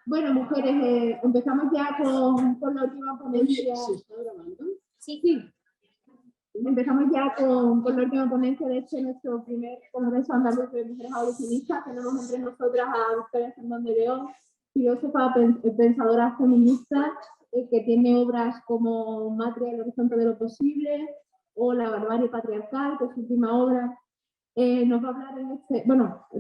Bueno, mujeres, empezamos ya con la última ponencia. ¿Se está grabando? Sí, sí. Empezamos ya con la última ponencia de nuestro primer Congreso Andaluz de Mujeres Abolicionistas. Tenemos entre nosotras a Victoria Fernández de León, filósofa, pensadora feminista, que tiene obras como Matria, el horizonte de lo posible, o La barbarie patriarcal, que es su última obra. Nos va a hablar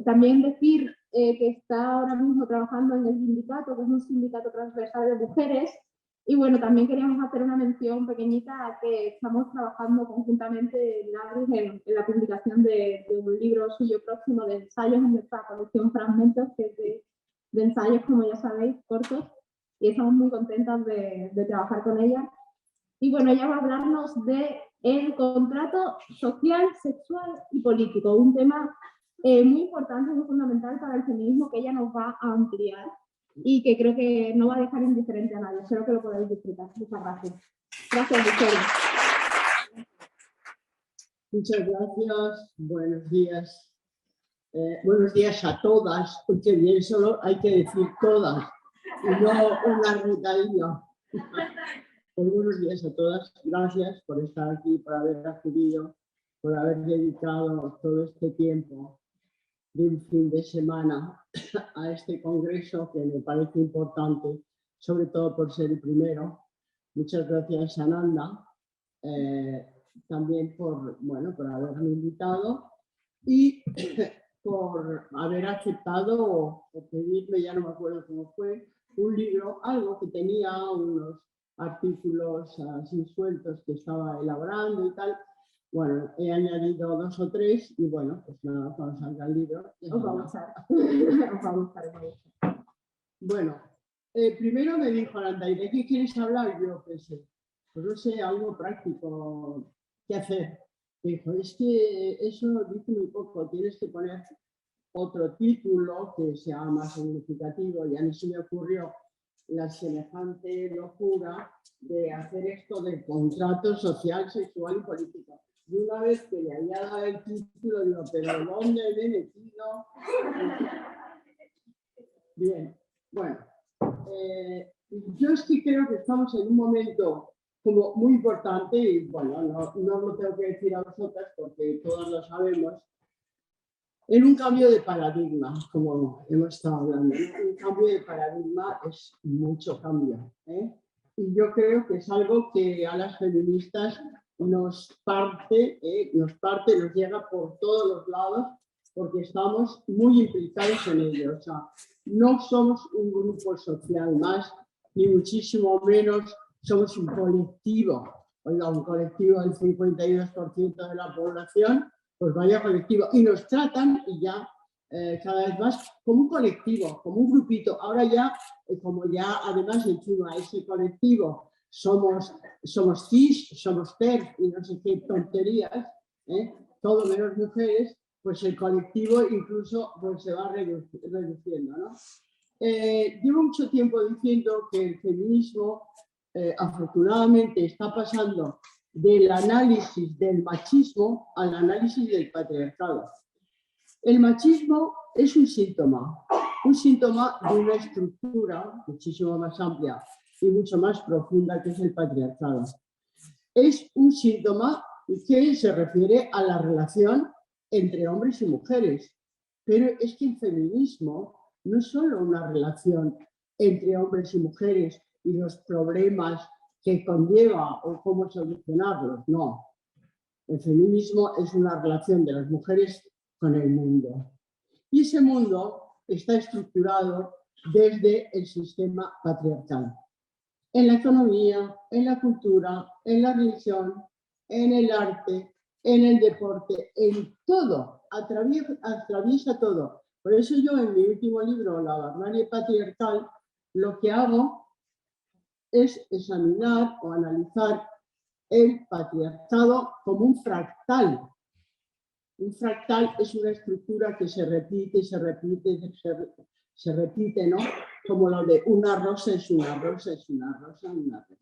también decir que está ahora mismo trabajando en el sindicato, que es un sindicato transversal de mujeres. Y bueno, también queríamos hacer una mención pequeñita a que estamos trabajando conjuntamente en la publicación de un libro suyo próximo de ensayos en nuestra colección Fragmentos, que es de ensayos, como ya sabéis, cortos, y estamos muy contentas de trabajar con ella. Y bueno, ella va a hablarnos de el contrato social, sexual y político, un tema muy importante, muy fundamental para el feminismo, que ella nos va a ampliar y que creo que no va a dejar indiferente a nadie. Espero que lo podáis disfrutar. Muchas gracias. Gracias, Victoria. Muchas gracias. Buenos días. Buenos días a todas, porque bien solo hay que decir todas y no una retahíla. Pues buenos días a todas. Gracias por estar aquí, por haber acudido, por haber dedicado todo este tiempo de un fin de semana a este congreso que me parece importante, sobre todo por ser el primero. Muchas gracias, Ananda, también por haberme invitado y por haber aceptado o pedirme, ya no me acuerdo cómo fue, un libro, algo que tenía unos artículos así sueltos que estaba elaborando y tal. Bueno, he añadido 2 o 3 y bueno, pues nada, cuando salga el libro... Os va a gustar. Bueno, primero me dijo Aranda, ¿y de qué quieres hablar? Yo pensé, pues no sé, algo práctico, ¿qué hacer? Me dijo, es que eso dice muy poco, tienes que poner otro título que sea más significativo. Y a mí se me ocurrió la semejante locura de hacer esto del contrato social, sexual y político. Y una vez que le había dado el título, digo, ¿pero dónde me he metido? Bien, bueno, yo es que creo que estamos en un momento como muy importante y bueno, no lo tengo que decir a vosotras porque todas lo sabemos, en un cambio de paradigma, como hemos estado hablando. Un cambio de paradigma es mucho cambio, ¿eh? Y yo creo que es algo que a las feministas nos llega por todos los lados, porque estamos muy implicados en ello. O sea, no somos un grupo social más, ni muchísimo menos somos un colectivo. Oiga, un colectivo del 52% de la población, pues vaya colectivo. Y nos tratan, y ya cada vez más, como un colectivo, como un grupito. Ahora ya, como ya además encima ese colectivo somos cis, somos TERF y no sé qué tonterías, todo menos mujeres, pues el colectivo incluso pues, se va reduciendo, ¿no? Llevo mucho tiempo diciendo que el feminismo afortunadamente está pasando del análisis del machismo al análisis del patriarcado. El machismo es un síntoma de una estructura muchísimo más amplia y mucho más profunda que es el patriarcado. Es un síntoma que se refiere a la relación entre hombres y mujeres, pero es que el feminismo no es solo una relación entre hombres y mujeres y los problemas que conlleva o cómo solucionarlos, no. El feminismo es una relación de las mujeres con el mundo. Y ese mundo está estructurado desde el sistema patriarcal. En la economía, en la cultura, en la religión, en el arte, en el deporte, en todo, atraviesa todo. Por eso yo en mi último libro, La barbarie patriarcal, lo que hago es examinar o analizar el patriarcado como un fractal. Un fractal es una estructura que se repite, ¿no? Como lo de una rosa es una rosa, es una rosa, una rosa.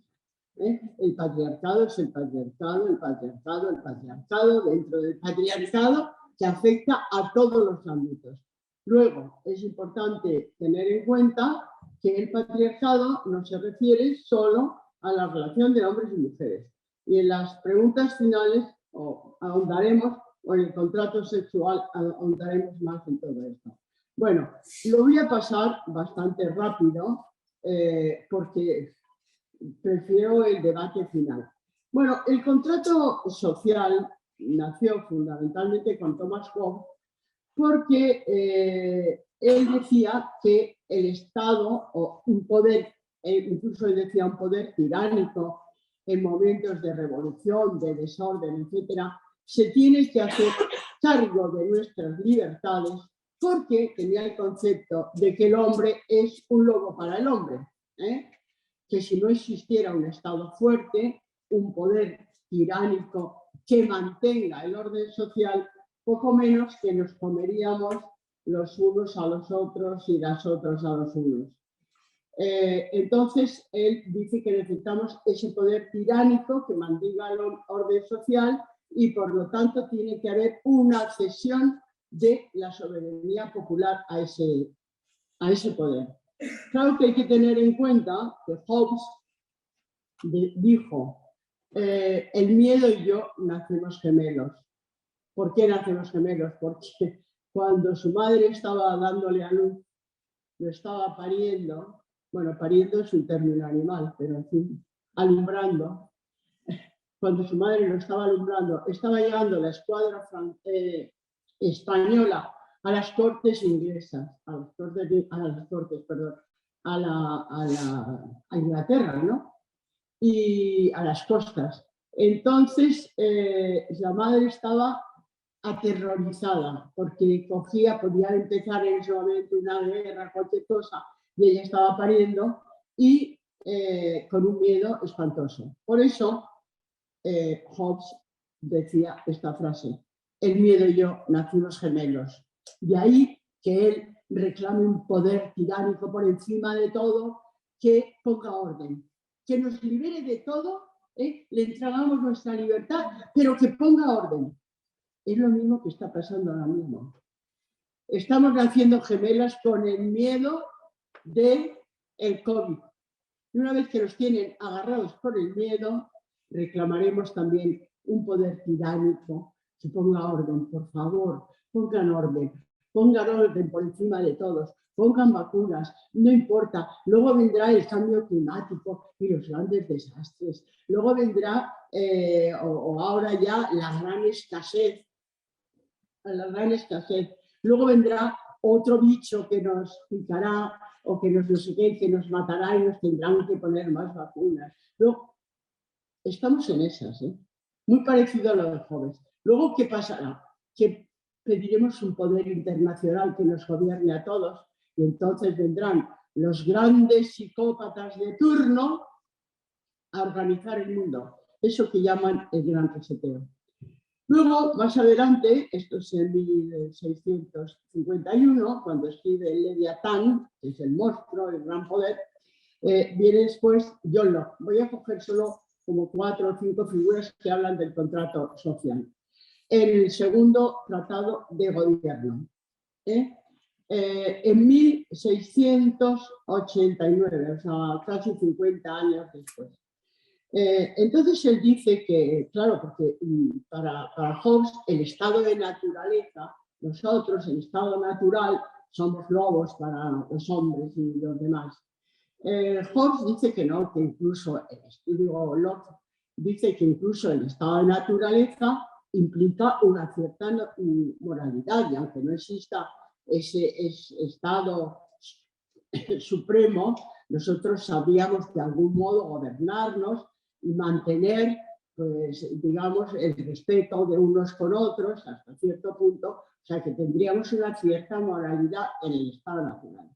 El patriarcado es el patriarcado, el patriarcado, el patriarcado, dentro del patriarcado que afecta a todos los ámbitos. Luego, es importante tener en cuenta que el patriarcado no se refiere solo a la relación de hombres y mujeres. Y en las preguntas finales ahondaremos, o en el contrato sexual ahondaremos más en todo esto. Bueno, lo voy a pasar bastante rápido porque prefiero el debate final. Bueno, el contrato social nació fundamentalmente con Thomas Hobbes porque él decía que el Estado o un poder, incluso él decía un poder tiránico en momentos de revolución, de desorden, etcétera, se tiene que hacer cargo de nuestras libertades porque tenía el concepto de que el hombre es un lobo para el hombre, que si no existiera un Estado fuerte, un poder tiránico que mantenga el orden social, poco menos que nos comeríamos los unos a los otros y las otras a los unos. Entonces, él dice que necesitamos ese poder tiránico que mantenga el orden social y, por lo tanto, tiene que haber una cesión de la soberanía popular a ese poder. Claro que hay que tener en cuenta que Hobbes dijo, el miedo y yo nacemos gemelos. ¿Por qué nacemos gemelos? Porque cuando su madre estaba dándole a luz, lo estaba pariendo, bueno, pariendo es un término animal, pero en fin, alumbrando. Cuando su madre lo estaba alumbrando, estaba llegando la escuadra española a las cortes inglesas, a Inglaterra, ¿no? Y a las costas. Entonces, la madre estaba aterrorizada porque podía empezar en ese momento una guerra, cualquier cosa, y ella estaba pariendo y con un miedo espantoso. Por eso Hobbes decía esta frase, el miedo y yo nacimos gemelos. De ahí que él reclame un poder tiránico por encima de todo, que ponga orden, que nos libere de todo, le entregamos nuestra libertad, pero que ponga orden. Es lo mismo que está pasando ahora mismo. Estamos naciendo gemelas con el miedo del COVID. Y una vez que los tienen agarrados por el miedo, reclamaremos también un poder tiránico que ponga orden, por favor, pongan orden por encima de todos, pongan vacunas, no importa. Luego vendrá el cambio climático y los grandes desastres. Luego vendrá, o ahora ya, la gran escasez. Luego vendrá otro bicho que nos picará o que nos, no sé qué, que nos matará y nos tendrán que poner más vacunas. Luego, estamos en esas, muy parecido a lo de Hobbes. Luego, ¿qué pasará? Que pediremos un poder internacional que nos gobierne a todos y entonces vendrán los grandes psicópatas de turno a organizar el mundo. Eso que llaman el gran reseteo. Luego, más adelante, esto es en 1651, cuando escribe el Leviatán, que es el monstruo, el gran poder, viene después John Locke. Voy a coger solo como 4 o 5 figuras que hablan del contrato social. El segundo tratado de gobierno, en 1689, o sea, casi 50 años después. Entonces él dice que, claro, porque para Hobbes el estado de naturaleza, nosotros, el estado natural, somos lobos para los hombres y los demás. Hobbes dice que no, que incluso el estudio Locke dice que incluso el estado de naturaleza implica una cierta moralidad, y aunque no exista ese estado supremo, nosotros sabríamos de algún modo gobernarnos y mantener, pues, digamos, el respeto de unos con otros hasta cierto punto, o sea que tendríamos una cierta moralidad en el estado natural.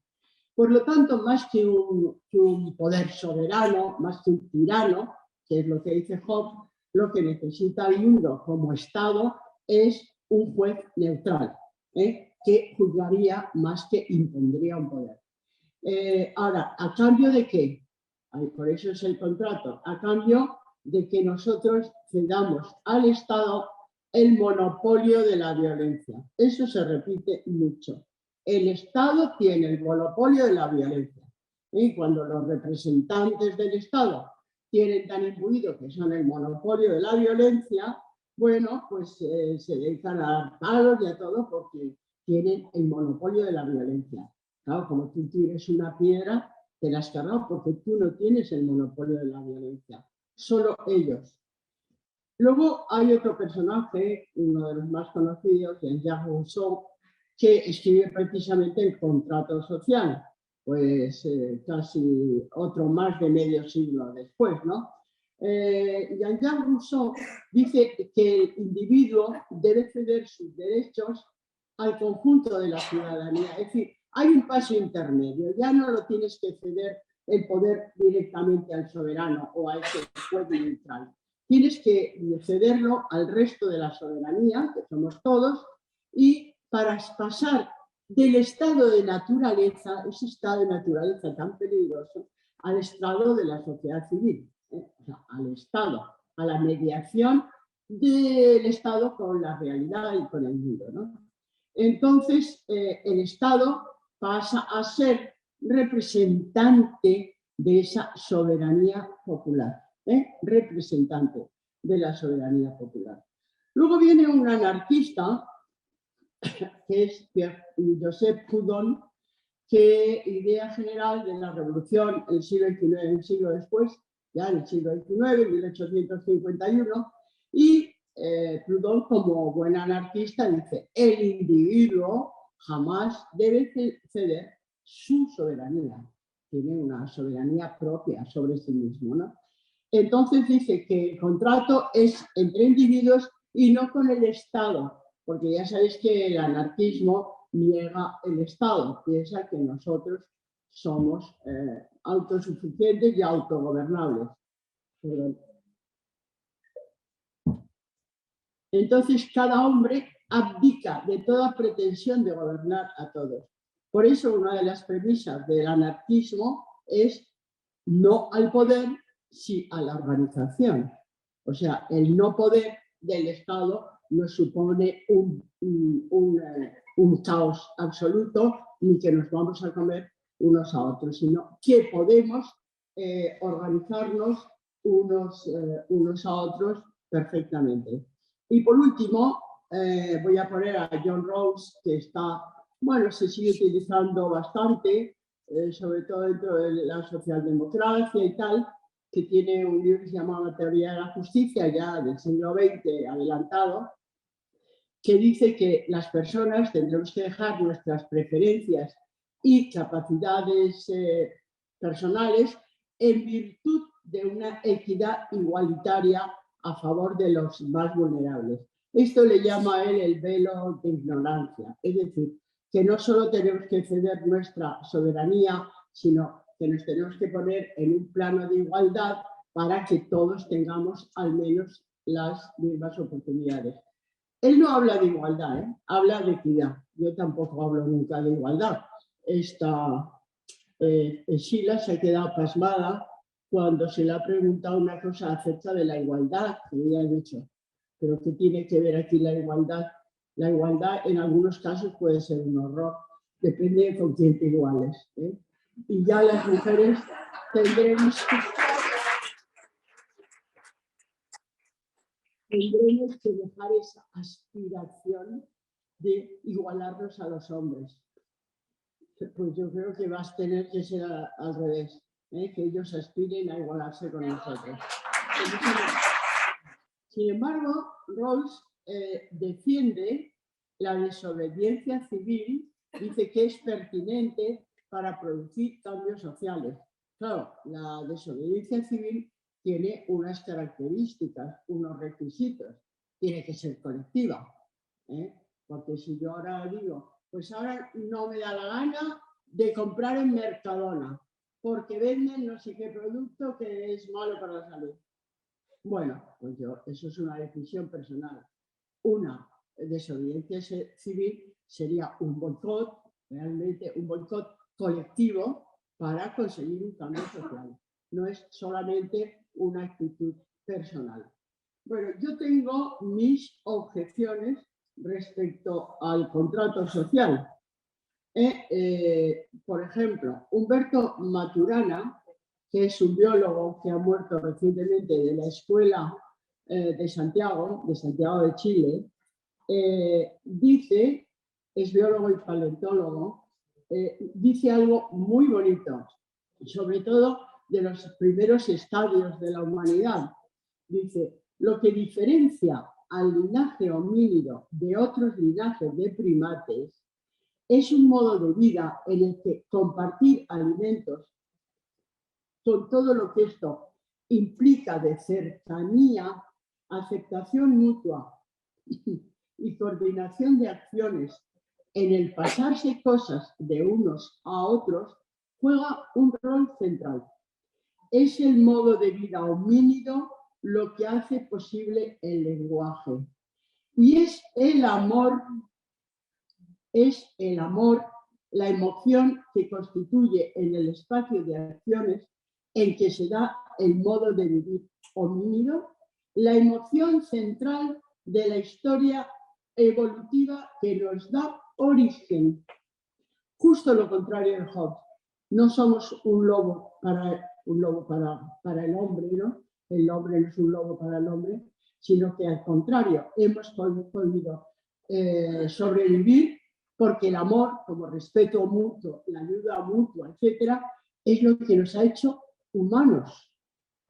Por lo tanto, más que un poder soberano, más que un tirano, que es lo que dice Hobbes, lo que necesita el mundo como Estado es un juez neutral, que juzgaría más que impondría un poder. Ahora, ¿a cambio de qué? Por eso es el contrato. A cambio de que nosotros cedamos al Estado el monopolio de la violencia. Eso se repite mucho. El Estado tiene el monopolio de la violencia. Y cuando los representantes del Estado tienen tan imbuido que son el monopolio de la violencia, bueno, pues se dedican a dar palos y a todo porque tienen el monopolio de la violencia. Claro, como tú tires una piedra, te la has cargado porque tú no tienes el monopolio de la violencia, solo ellos. Luego hay otro personaje, uno de los más conocidos, Jean-Jacques Rousseau, que escribe precisamente el contrato social, pues casi otro más de medio siglo después, ¿no? Jean-Jacques Rousseau dice que el individuo debe ceder sus derechos al conjunto de la ciudadanía, es decir, hay un paso intermedio, ya no lo tienes que ceder el poder directamente al soberano o a ese juez neutral. Tienes que cederlo al resto de la soberanía, que somos todos, y para pasar del estado de naturaleza, ese estado de naturaleza tan peligroso, al estado de la sociedad civil, o sea, al estado, a la mediación del Estado con la realidad y con el mundo, ¿no? Entonces, el Estado pasa a ser representante de esa soberanía popular. Representante de la soberanía popular. Luego viene un anarquista, que es Joseph Proudhon, que idea general de la revolución en el siglo XIX, un siglo después, ya en el siglo XIX, 1851, y Proudhon, como buen anarquista, dice: el individuo jamás debe ceder su soberanía, tiene una soberanía propia sobre sí mismo, ¿no? Entonces dice que el contrato es entre individuos y no con el Estado, porque ya sabéis que el anarquismo niega el Estado, piensa que nosotros somos autosuficientes y autogobernables. Entonces cada hombre abdica de toda pretensión de gobernar a todos. Por eso una de las premisas del anarquismo es no al poder, sí a la organización. O sea, el no poder del Estado no supone un caos absoluto ni que nos vamos a comer unos a otros, sino que podemos organizarnos unos a otros perfectamente. Y por último, voy a poner a John Rawls, que está, bueno, se sigue utilizando bastante, sobre todo dentro de la socialdemocracia y tal, que tiene un libro que se llama La teoría de la justicia, ya del siglo XX adelantado, que dice que las personas tendremos que dejar nuestras preferencias y capacidades personales en virtud de una equidad igualitaria a favor de los más vulnerables. Esto le llama a él el velo de ignorancia, es decir, que no solo tenemos que ceder nuestra soberanía, sino que nos tenemos que poner en un plano de igualdad para que todos tengamos al menos las mismas oportunidades. Él no habla de igualdad, habla de equidad. Yo tampoco hablo nunca de igualdad. Sheila se ha quedado pasmada cuando se le ha preguntado una cosa acerca de la igualdad, que ella ha dicho, pero ¿qué tiene que ver aquí la igualdad? La igualdad en algunos casos puede ser un horror, depende de con quién te iguales. Y ya las mujeres tendremos que dejar esa aspiración de igualarnos a los hombres. Pues yo creo que vas a tener que ser al revés, que ellos aspiren a igualarse con nosotros. Sin embargo, Rawls defiende la desobediencia civil, dice que es pertinente para producir cambios sociales. Claro, la desobediencia civil tiene unas características, unos requisitos. Tiene que ser colectiva, porque si yo ahora digo, pues ahora no me da la gana de comprar en Mercadona, porque venden no sé qué producto que es malo para la salud. Bueno, pues eso es una decisión personal. Una desobediencia civil sería un boicot, realmente un boicot colectivo para conseguir un cambio social. No es solamente una actitud personal. Bueno, yo tengo mis objeciones respecto al contrato social. Por ejemplo, Humberto Maturana, que es un biólogo que ha muerto recientemente de la Escuela de Santiago de Chile, dice, es biólogo y paleontólogo, dice algo muy bonito, sobre todo de los primeros estadios de la humanidad. Dice, lo que diferencia al linaje homínido de otros linajes de primates es un modo de vida en el que compartir alimentos con todo lo que esto implica de cercanía, aceptación mutua y coordinación de acciones en el pasarse cosas de unos a otros, juega un rol central. Es el modo de vida homínido lo que hace posible el lenguaje. Y es el amor, la emoción que constituye en el espacio de acciones en que se da el modo de vivir homínido, la emoción central de la historia evolutiva que nos da origen. Justo lo contrario de Hobbes. No somos un lobo para el hombre, ¿no? El hombre no es un lobo para el hombre, sino que al contrario, hemos podido sobrevivir porque el amor, como respeto mutuo, la ayuda mutua, etcétera, es lo que nos ha hecho humanos,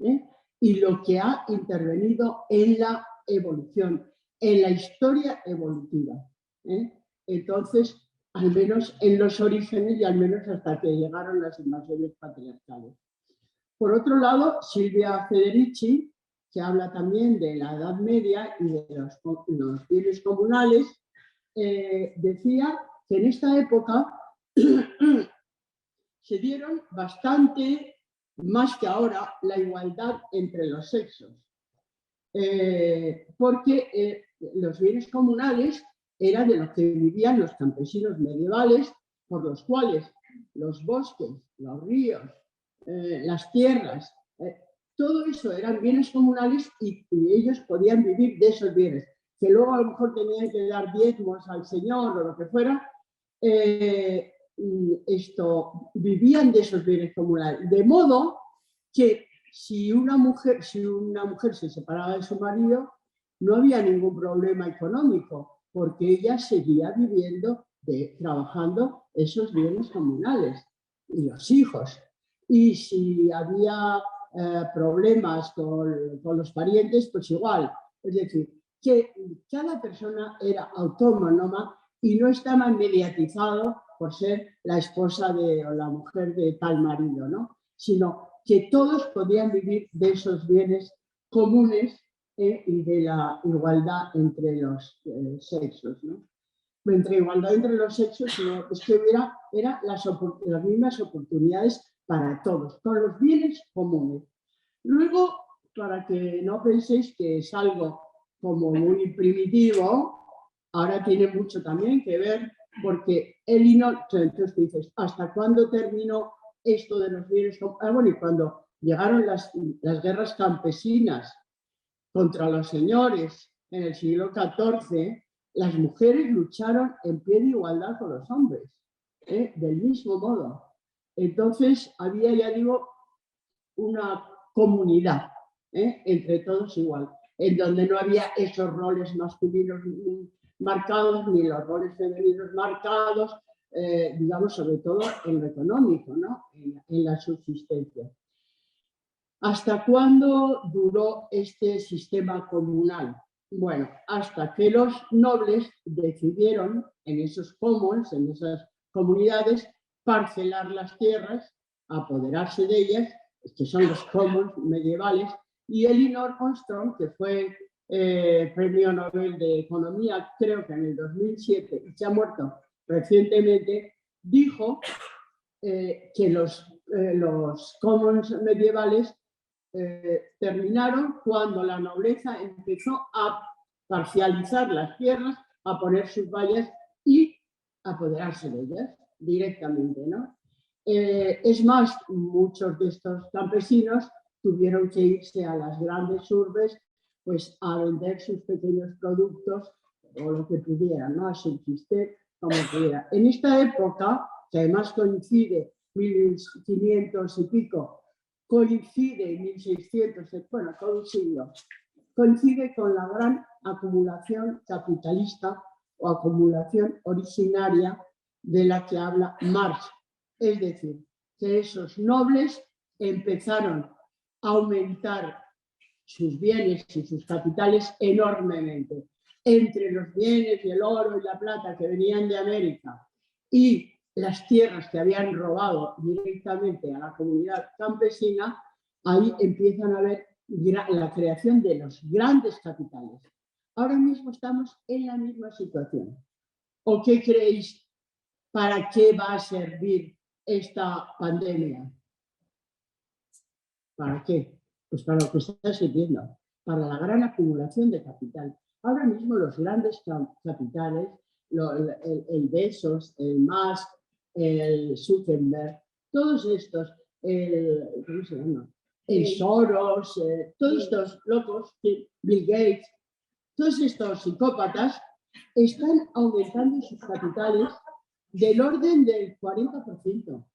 ¿eh? Y lo que ha intervenido en la evolución, en la historia evolutiva, ¿eh? Entonces, al menos en los orígenes y al menos hasta que llegaron las invasiones patriarcales. Por otro lado, Silvia Federici, que habla también de la Edad Media y de los bienes comunales, decía que en esta época se dieron bastante, más que ahora, la igualdad entre los sexos. Porque los bienes comunales eran de los que vivían los campesinos medievales, por los cuales los bosques, los ríos, las tierras, todo eso eran bienes comunales y ellos podían vivir de esos bienes, que luego a lo mejor tenían que dar diezmos al Señor o lo que fuera, vivían de esos bienes comunales, de modo que si una mujer se separaba de su marido, no había ningún problema económico, porque ella seguía viviendo, trabajando esos bienes comunales, y los hijos. Y si había problemas con los parientes, pues igual. Es decir, que cada persona era autónoma y no estaba mediatizado por ser la esposa o la mujer de tal marido, ¿no? Sino que todos podían vivir de esos bienes comunes y de la igualdad entre los sexos, ¿no? Entre igualdad entre los sexos, sino es que eran las mismas oportunidades para todos, con los bienes comunes. Luego, para que no penséis que es algo como muy primitivo, ahora tiene mucho también que ver, porque entonces dices, ¿hasta cuándo terminó esto de los bienes comunes? Bueno, y cuando llegaron las guerras campesinas contra los señores en el siglo XIV, las mujeres lucharon en pie de igualdad con los hombres, del mismo modo. Entonces había, ya digo, una comunidad, entre todos igual, en donde no había esos roles masculinos marcados ni los roles femeninos marcados, digamos, sobre todo en lo económico, ¿no? En la subsistencia. ¿Hasta cuándo duró este sistema comunal? Bueno, hasta que los nobles decidieron en esos commons, en esas comunidades, parcelar las tierras, apoderarse de ellas, que son los commons medievales, y Elinor Ostrom, que fue premio Nobel de Economía, creo que en el 2007, y se ha muerto recientemente, dijo que los commons medievales terminaron cuando la nobleza empezó a parcializar las tierras, a poner sus vallas y apoderarse de ellas directamente, ¿no? Es más, muchos de estos campesinos tuvieron que irse a las grandes urbes, pues a vender sus pequeños productos o lo que pudieran, ¿no? A subsistir como quiera. En esta época, que además coincide 1500 y pico, coincide 1600, bueno, todo un siglo, coincide con la gran acumulación capitalista o acumulación originaria de la que habla Marx. Es decir, que esos nobles empezaron a aumentar sus bienes y sus capitales enormemente. Entre los bienes y el oro y la plata que venían de América y las tierras que habían robado directamente a la comunidad campesina, ahí empiezan a ver la creación de los grandes capitales. Ahora mismo estamos en la misma situación. ¿O qué creéis? ¿Para qué va a servir esta pandemia? ¿Para qué? Pues para lo que está sirviendo, para la gran acumulación de capital. Ahora mismo los grandes capitales, el Bezos, el Musk, el Zuckerberg, todos estos, ¿cómo se llama? El Soros, todos estos locos, Bill Gates, todos estos psicópatas están aumentando sus capitales del orden del 40%.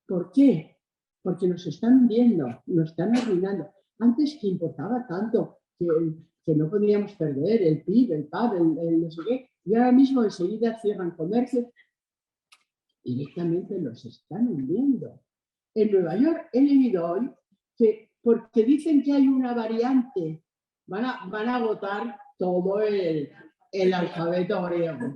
¿Por qué? Porque nos están hundiendo, nos están arruinando. Antes que importaba tanto, que no podíamos perder el PIB, el PAB, el no sé qué, y ahora mismo enseguida cierran comercios, directamente los están hundiendo. En Nueva York he leído hoy que porque dicen que hay una variante, van a agotar todo el alfabeto griego.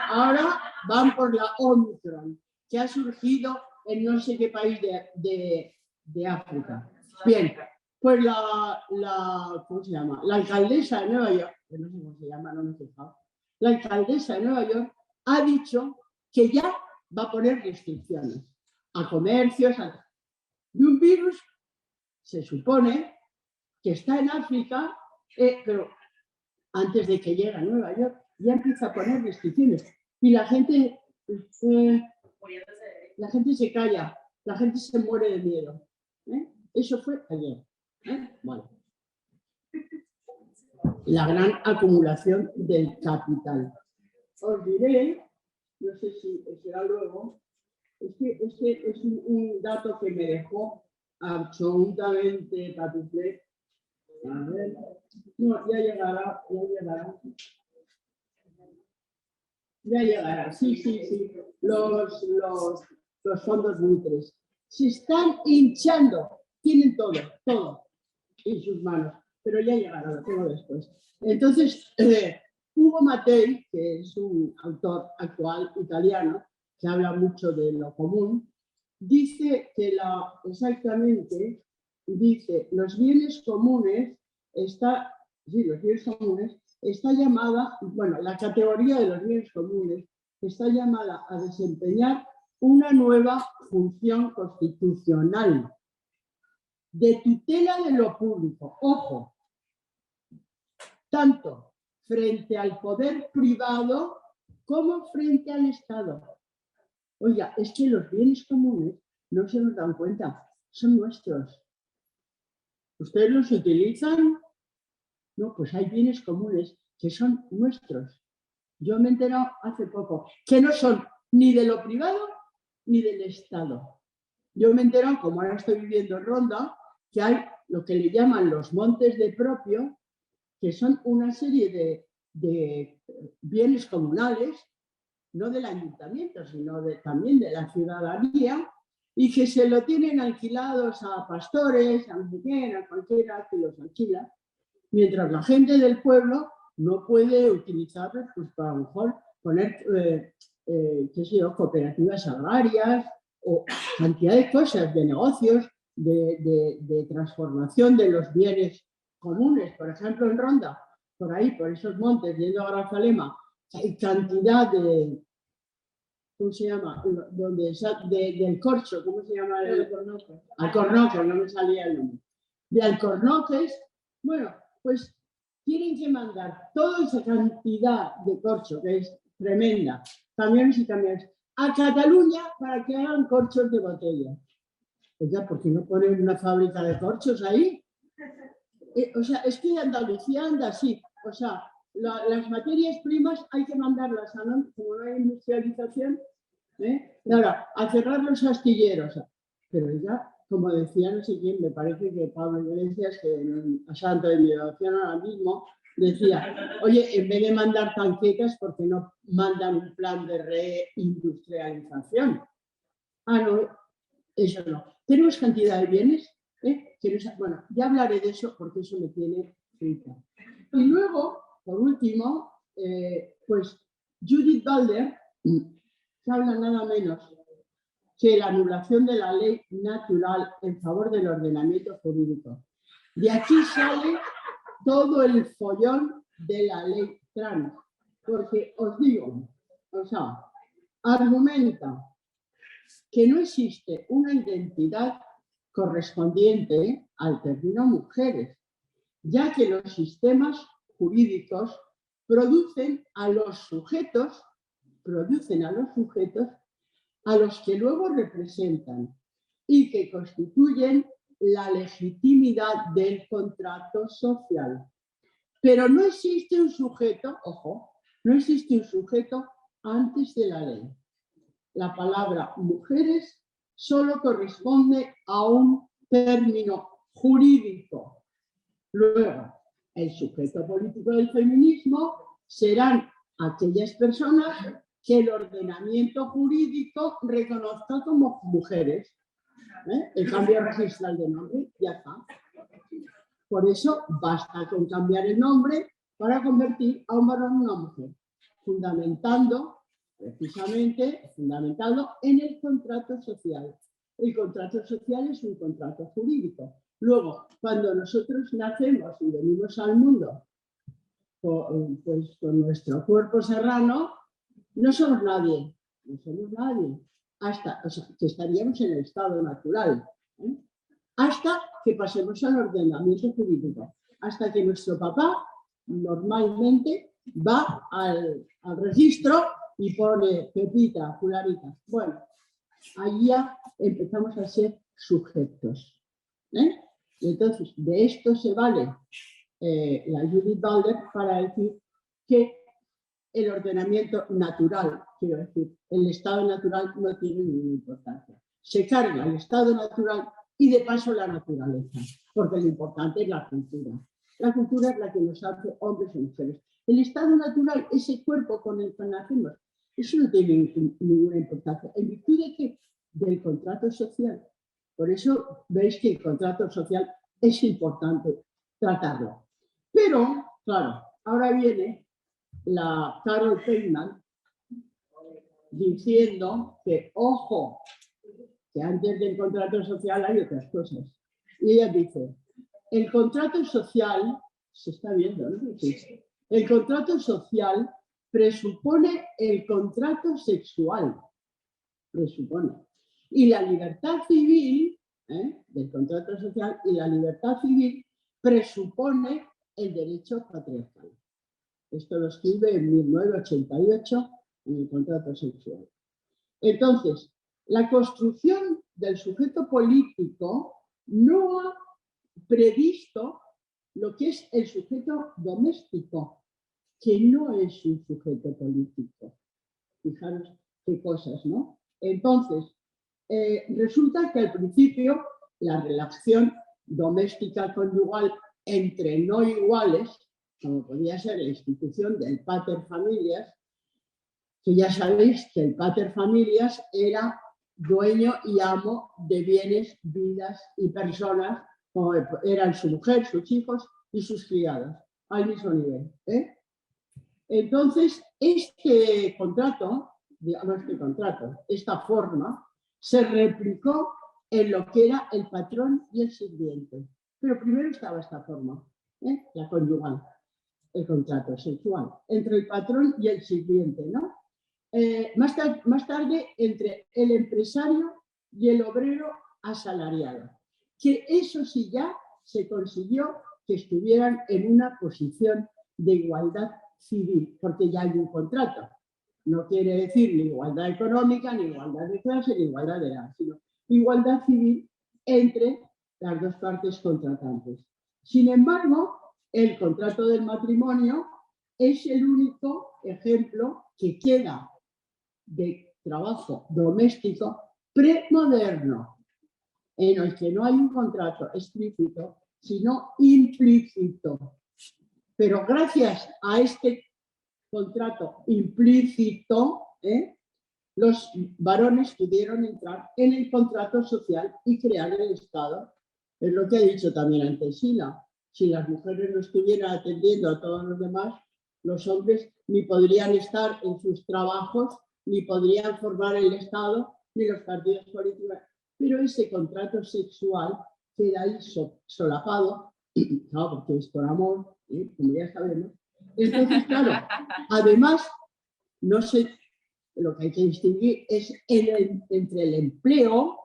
Ahora van por la Omicron, que ha surgido en no sé qué país de África. Bien, pues ¿cómo se llama? La alcaldesa de Nueva York, que no sé cómo se llama, no me he fijado, la alcaldesa de Nueva York ha dicho que ya va a poner restricciones a comercios, de un virus, se supone que está en África, pero antes de que llegue a Nueva York, ya empieza a poner restricciones. Y la gente se calla, la gente se muere de miedo. Eso fue ayer. Bueno. La gran acumulación del capital. Os diré, no sé si será luego, este es un dato que me dejó absolutamente patuflé. A ver, no, ya llegará. Ya llegará, sí. Los fondos buitres. Se están hinchando, tienen todo en sus manos, pero ya llegará, lo tengo después. Entonces, Hugo Mattei, que es un autor actual italiano, que habla mucho de lo común, dice que los bienes comunes está llamada, bueno, la categoría de los bienes comunes está llamada a desempeñar una nueva función constitucional de tutela de lo público. Ojo, tanto frente al poder privado como frente al Estado. Oiga, es que los bienes comunes no se nos dan cuenta, son nuestros. ¿Ustedes los utilizan? No, pues hay bienes comunes que son nuestros. Yo me he enterado hace poco que no son ni de lo privado ni del Estado. Yo me he enterado, como ahora estoy viviendo en Ronda, que hay lo que le llaman los montes de propio, que son una serie de bienes comunales, no del ayuntamiento, sino también de la ciudadanía, y que se lo tienen alquilados a pastores, a cualquiera que los alquila, mientras la gente del pueblo no puede utilizarlos, pues para a lo mejor poner, cooperativas agrarias o cantidad de cosas, de negocios, de transformación de los bienes comunes. Por ejemplo, en Ronda, por ahí, por esos montes, yendo a Grazalema, hay cantidad de, ¿cómo se llama? Del corcho, ¿cómo se llama? Alcornoques, no me salía el nombre. De alcornoques, bueno, pues tienen que mandar toda esa cantidad de corcho, que es tremenda, camiones y camiones, a Cataluña para que hagan corchos de botella. Oiga, ¿por qué no ponen una fábrica de corchos ahí? O sea, es que Andalucía anda así. O sea, las materias primas hay que mandarlas a no, como no hay industrialización, ahora, a cerrar los astilleros. Pero ya, como decía no sé quién, me parece que Pablo Iglesias, que a santo de mi devoción ahora mismo, decía, oye, en vez de mandar tanquetas, ¿por qué no mandan un plan de reindustrialización? Ah, no, eso no. Tenemos cantidad de bienes, bueno, ya hablaré de eso porque eso me tiene frita. Y luego, por último, pues Judith Butler se habla nada menos que la anulación de la ley natural en favor del ordenamiento jurídico. De aquí sale todo el follón de la ley trans, porque os digo, o sea, argumenta que no existe una identidad correspondiente al término mujeres, ya que los sistemas jurídicos producen a los sujetos a los que luego representan y que constituyen la legitimidad del contrato social. Pero no existe un sujeto, ojo, no existe un sujeto antes de la ley. La palabra mujeres solo corresponde a un término jurídico. Luego, el sujeto político del feminismo serán aquellas personas que el ordenamiento jurídico reconozca como mujeres. El cambio registral de nombre, ya está. Por eso basta con cambiar el nombre para convertir a un varón en una mujer, fundamentado en el contrato social. El contrato social es un contrato jurídico. Luego, cuando nosotros nacemos y venimos al mundo pues, con nuestro cuerpo serrano, no somos nadie, hasta que estaríamos en el estado natural, hasta que pasemos al ordenamiento jurídico, hasta que nuestro papá normalmente va al registro y pone Pepita, fulanita. Bueno, ahí ya empezamos a ser sujetos. Y entonces, de esto se vale la Judith Butler para decir que el ordenamiento natural, quiero decir, el estado natural no tiene ninguna importancia. Se carga el estado natural y de paso la naturaleza, porque lo importante es la cultura. La cultura es la que nos hace hombres y mujeres. El estado natural, ese cuerpo con el que nacemos, eso no tiene ninguna importancia. ¿En virtud de qué? Del contrato social. Por eso veis que el contrato social es importante tratarlo. Pero, claro, ahora viene la Carol Feynman diciendo que, ojo, que antes del contrato social hay otras cosas. Y ella dice, el contrato social, se está viendo, ¿no? Sí. El contrato social presupone el contrato sexual, presupone. Y la libertad civil, del contrato social, y la libertad civil presupone el derecho patriarcal. Esto lo escribe en 1988 en el contrato sexual. Entonces, la construcción del sujeto político no ha previsto lo que es el sujeto doméstico, que no es un sujeto político. Fijaros qué cosas, ¿no? Entonces, resulta que al principio la relación doméstica conyugal entre no iguales, como podía ser la institución del paterfamilias, que ya sabéis que el paterfamilias era dueño y amo de bienes, vidas y personas, como eran su mujer, sus hijos y sus criados, al mismo nivel. Entonces, esta forma, se replicó en lo que era el patrón y el sirviente. Pero primero estaba esta forma, la conyugal, el contrato sexual, entre el patrón y el sirviente, ¿no? Más tarde, entre el empresario y el obrero asalariado, que eso sí ya se consiguió que estuvieran en una posición de igualdad civil, porque ya hay un contrato. No quiere decir ni igualdad económica, ni igualdad de clase, ni igualdad de edad, sino igualdad civil entre las dos partes contratantes. Sin embargo, el contrato del matrimonio es el único ejemplo que queda de trabajo doméstico premoderno, en el que no hay un contrato explícito, sino implícito. Pero gracias a este contrato implícito, los varones pudieron entrar en el contrato social y crear el Estado. Es lo que ha dicho también antes Sila. Si las mujeres no estuvieran atendiendo a todos los demás, los hombres ni podrían estar en sus trabajos, ni podrían formar el Estado, ni los partidos políticos. Pero ese contrato sexual queda ahí solapado, no, porque es por amor, como ya sabemos. Entonces, claro, además, no sé, lo que hay que distinguir es entre el empleo.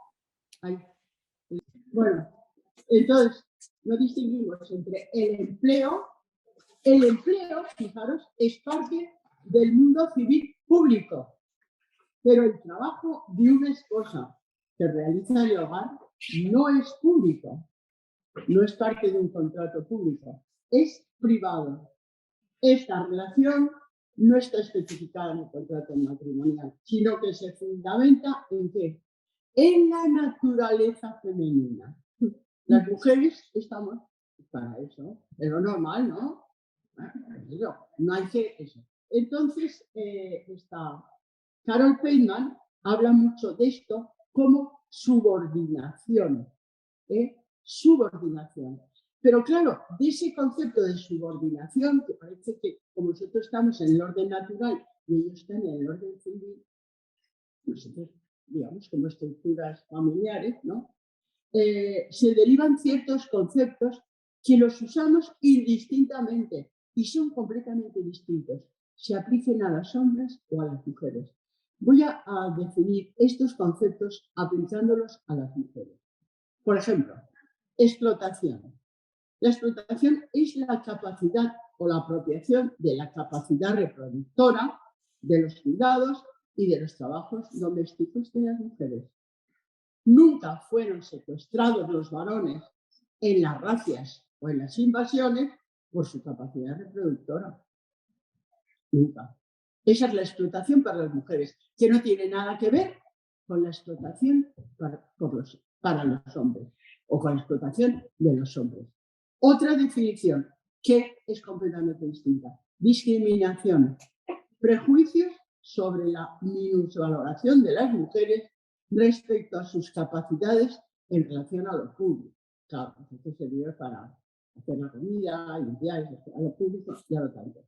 Bueno, entonces, no distinguimos entre el empleo. El empleo, fijaros, es parte del mundo civil público, pero el trabajo de una esposa que realiza en el hogar no es público, no es parte de un contrato público, es privado. Esta relación no está especificada en el contrato matrimonial, sino que se fundamenta en ¿qué? En la naturaleza femenina. Las mujeres estamos para eso, es lo normal, ¿no? No hay que eso. Entonces, Carol Feynman habla mucho de esto como subordinación. Subordinación. Pero claro, de ese concepto de subordinación, que parece que como nosotros estamos en el orden natural y ellos están en el orden civil, nosotros, digamos, como estructuras familiares, ¿no? Se derivan ciertos conceptos que los usamos indistintamente y son completamente distintos, se apliquen a los hombres o a las mujeres. Voy a definir estos conceptos aplicándolos a las mujeres. Por ejemplo, explotación. La explotación es la capacidad o la apropiación de la capacidad reproductora, de los cuidados y de los trabajos domésticos de las mujeres. Nunca fueron secuestrados los varones en las razias o en las invasiones por su capacidad reproductora. Nunca. Esa es la explotación para las mujeres, que no tiene nada que ver con la explotación para los hombres o con la explotación de los hombres. Otra definición que es completamente distinta. Discriminación. Prejuicios sobre la minusvaloración de las mujeres respecto a sus capacidades en relación a lo público. Claro, esto sirve para hacer la comida, limpiar, a lo público y a lo tanto.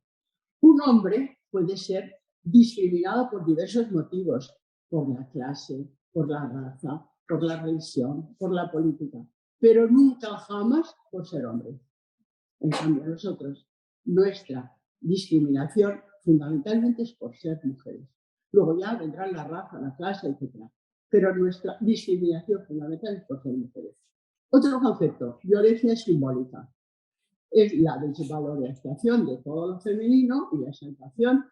Un hombre puede ser discriminado por diversos motivos, por la clase, por la raza, por la religión, por la política, pero nunca jamás por ser hombre. En cambio, nosotros, nuestra discriminación fundamentalmente es por ser mujeres. Luego ya vendrán la raza, la clase, etc. Pero nuestra discriminación fundamental es por ser mujeres. Otro concepto, violencia simbólica. Es la desvalorización de todo lo femenino y la exaltación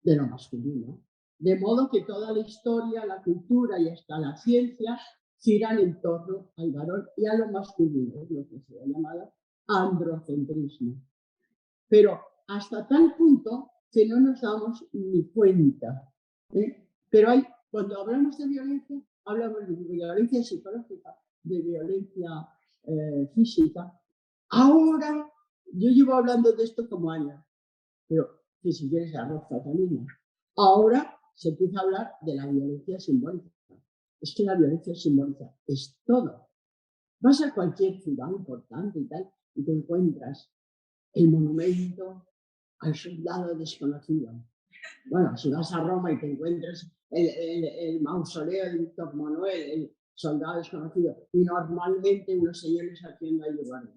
de lo masculino. De modo que toda la historia, la cultura y hasta la ciencia giran en torno al varón y a lo masculino, lo que se ha llamado androcentrismo. Pero hasta tal punto que no nos damos ni cuenta. Pero cuando hablamos de violencia, hablamos de violencia psicológica, de violencia física. Ahora, yo llevo hablando de esto como años, pero que si quieres arroz fatalismo. Ahora se empieza a hablar de la violencia simbólica. Es que la violencia simbólica es todo. Vas a cualquier ciudad importante y tal, y te encuentras el monumento al soldado desconocido. Bueno, si vas a Roma y te encuentras el mausoleo de Víctor Manuel, el soldado desconocido, y normalmente unos señores haciendo ahí guardia.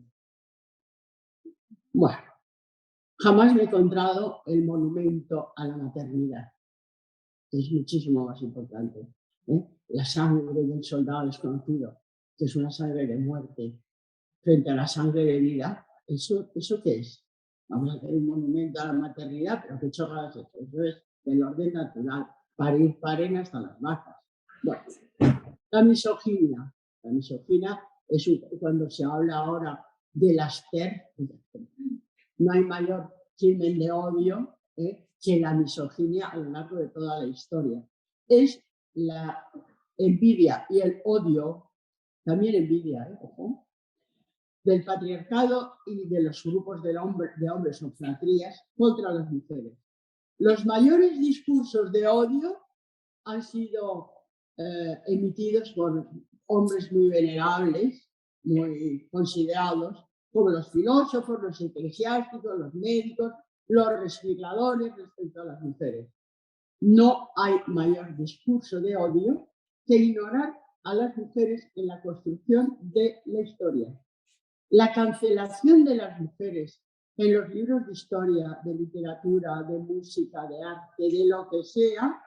Bueno, jamás me he encontrado el monumento a la maternidad, que es muchísimo más importante. La sangre del soldado desconocido, que es una sangre de muerte, frente a la sangre de vida. ¿Eso qué es? Vamos a hacer un monumento a la maternidad, pero qué chorradas es eso. Eso es del orden natural. Paren hasta las vacas. Bueno, la misoginia. La misoginia es cuando se habla ahora de las TER. No hay mayor crimen de odio que la misoginia a lo largo de toda la historia. Es la envidia y el odio, también envidia, ojo, del patriarcado y de los grupos de hombres o fratrías contra las mujeres. Los mayores discursos de odio han sido emitidos por hombres muy venerables, muy considerados, como los filósofos, los eclesiásticos, los médicos, los recicladores respecto a las mujeres. No hay mayor discurso de odio que ignorar a las mujeres en la construcción de la historia. La cancelación de las mujeres en los libros de historia, de literatura, de música, de arte, de lo que sea,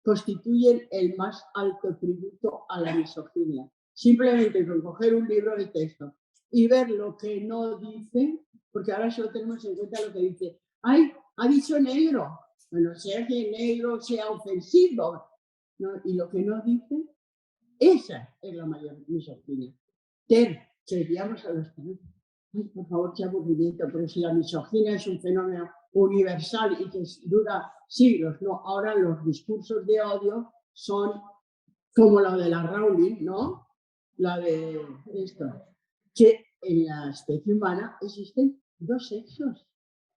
constituyen el más alto tributo a la misoginia. Simplemente con coger un libro de texto y ver lo que no dice, porque ahora solo tenemos en cuenta lo que dice. ¡Ay, ha dicho negro! Bueno, sea que negro sea ofensivo, ¿no? Y lo que no dice, esa es la mayor misoginia. Seríamos a los que, ay, por favor, qué aburrimiento, pero si la misoginia es un fenómeno universal y que dura siglos, ¿no? Ahora los discursos de odio son como la de la Rowling, ¿no? La de esto, que en la especie humana existen dos sexos.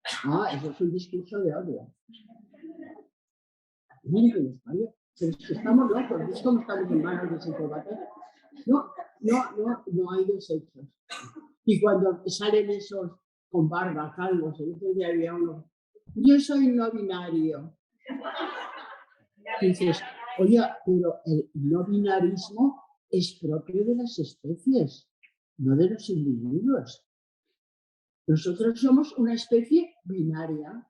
Eso es un discurso de odio. Pero es que estamos locos, es como estamos en manos de psicópatas. No hay dos sexos. Y cuando salen esos con barba, calvos, el otro día había uno, yo soy no binario. Y dices, oye, pero el no binarismo es propio de las especies, no de los individuos. Nosotros somos una especie binaria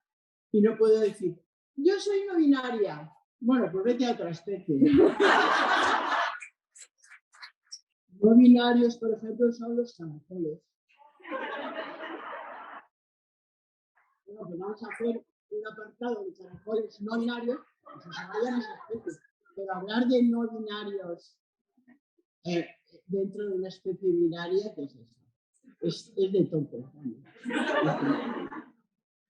y no puedo decir, yo soy no binaria. Bueno, pues vete a otra especie. No binarios, por ejemplo, son los caracoles. Bueno, pues vamos a hacer un apartado de caracoles no binarios, pues se vayan esas especies. Pero hablar de no binarios dentro de una especie binaria, ¿qué es eso? Es de tonto.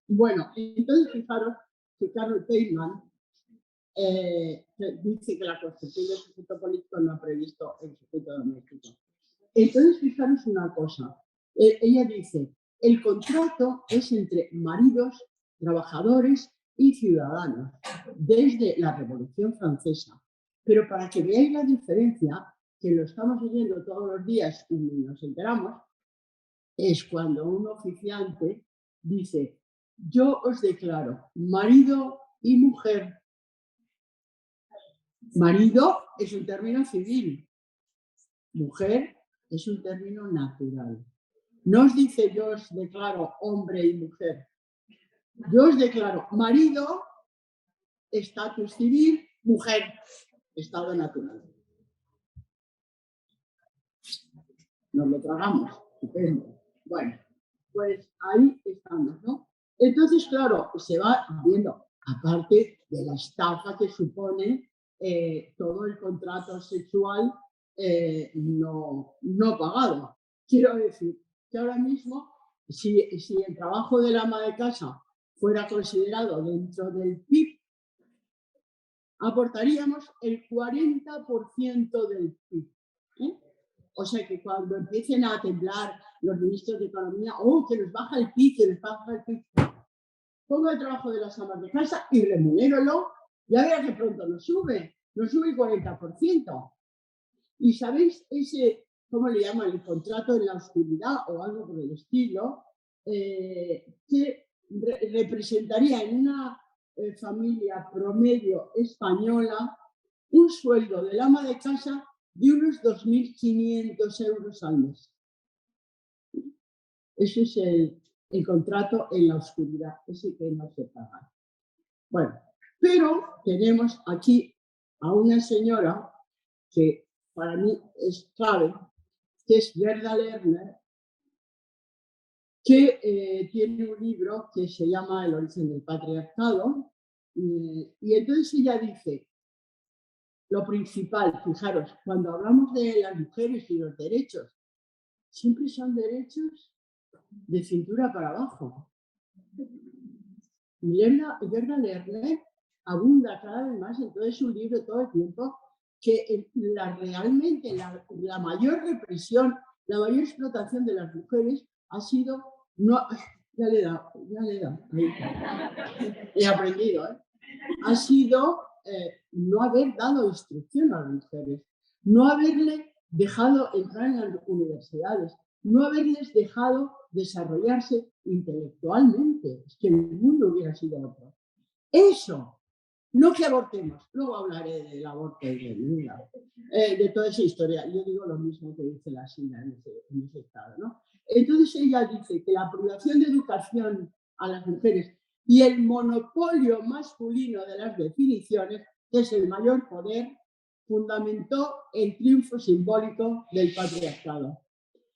Bueno, entonces fijaros que Carl Feynman dice que la construcción del sujeto político no ha previsto el sujeto doméstico. Entonces, fijaros una cosa. Ella dice, el contrato es entre maridos, trabajadores y ciudadanos, desde la Revolución Francesa. Pero para que veáis la diferencia, que lo estamos oyendo todos los días y nos enteramos, es cuando un oficiante dice, yo os declaro marido y mujer. Marido es un término civil, mujer es un término natural. No os dice yo os declaro hombre y mujer. Yo os declaro marido, estatus civil, mujer, estado natural. Nos lo tragamos, estupendo. Bueno, pues ahí estamos, ¿no? Entonces, claro, se va viendo, aparte de la estafa que supone todo el contrato sexual no pagado. Quiero decir que ahora mismo, si el trabajo del ama de casa fuera considerado dentro del PIB, aportaríamos el 40% del PIB. O sea que cuando empiecen a temblar los ministros de Economía, que nos baja el PIB, que nos baja el PIB, pongo el trabajo de las amas de casa y remunéralo, ya verás que pronto nos sube el 40%. Y sabéis ese, ¿cómo le llaman? El contrato en la oscuridad o algo por el estilo, que representaría en una familia promedio española un sueldo del ama de casa de unos 2.500 euros al mes. Ese es el contrato en la oscuridad, ese que no se paga. Bueno, pero tenemos aquí a una señora que para mí es clave, que es Gerda Lerner, que tiene un libro que se llama El origen del patriarcado, y entonces ella dice, lo principal, fijaros, cuando hablamos de las mujeres y los derechos, siempre son derechos de cintura para abajo. Gerda Lerner abunda cada vez más en todo su libro todo el tiempo que realmente la mayor represión, la mayor explotación de las mujeres ha sido, no, ya le he dado, he aprendido, ha sido no haber dado instrucción a las mujeres, no haberle dejado entrar en las universidades, no haberles dejado desarrollarse intelectualmente. Es que el mundo hubiera sido otro. Eso, no que abortemos, luego hablaré del aborto y de toda esa historia. Yo digo lo mismo que dice la Sina en ese estado, ¿no? Entonces ella dice que la privación de educación a las mujeres y el monopolio masculino de las definiciones, que es el mayor poder, fundamentó el triunfo simbólico del patriarcado.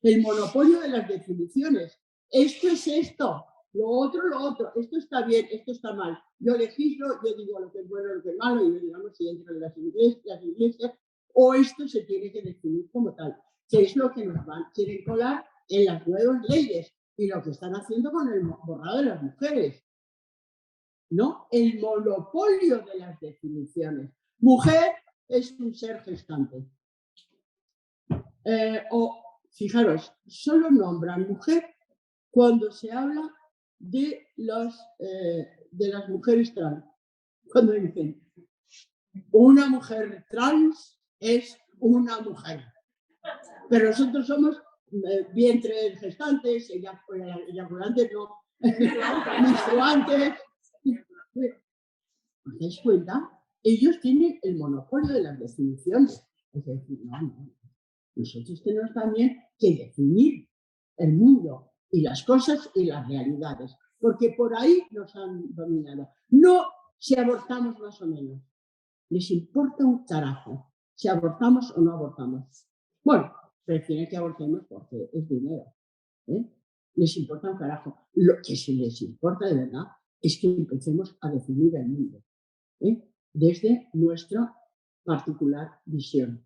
El monopolio de las definiciones. Esto es esto, lo otro, esto está bien, esto está mal. Yo legislo, yo digo lo que es bueno, lo que es malo, y digamos si entran las iglesias, o esto se tiene que definir como tal, que es lo que quieren colar en las nuevas leyes y lo que están haciendo con el borrado de las mujeres. ¿No? El monopolio de las definiciones. Mujer es un ser gestante. Fijaros, solo nombran mujer cuando se habla de las mujeres trans. Cuando dicen una mujer trans es una mujer. Pero nosotros somos vientres gestantes, eyaculantes, no, menstruantes. ¿Os dais cuenta? Ellos tienen el monopolio de las definiciones. Es decir, no. Nosotros tenemos también que definir el mundo y las cosas y las realidades, porque por ahí nos han dominado. No si abortamos más o menos. Les importa un carajo si abortamos o no abortamos. Bueno, prefieren que abortemos porque es dinero. Les importa un carajo. Lo que sí les importa de verdad es que empecemos a definir el mundo desde nuestra particular visión.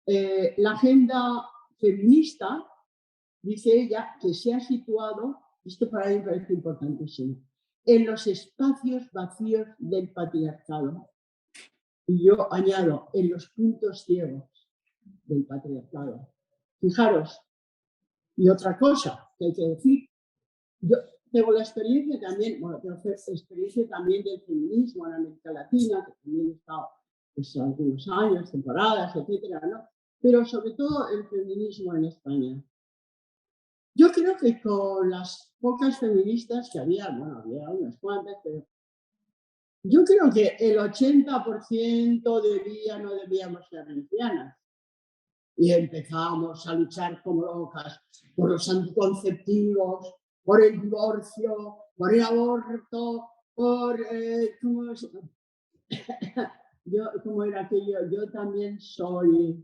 La agenda feminista, dice ella, que se ha situado, esto para mí me parece importantísimo, en los espacios vacíos del patriarcado. Y yo añado, en los puntos ciegos del patriarcado. Fijaros, y otra cosa que hay que decir, yo tengo la experiencia también, del feminismo en América Latina, que también he estado pues, algunos años, temporadas, etcétera, ¿no? Pero sobre todo el feminismo en España. Yo creo que con las pocas feministas que había, bueno, había unas cuantas, pero yo creo que el 80% no debíamos ser lesbianas. Y empezamos a luchar como locas por los anticonceptivos, por el divorcio, por el aborto, por... ¿cómo era aquello? Yo también soy...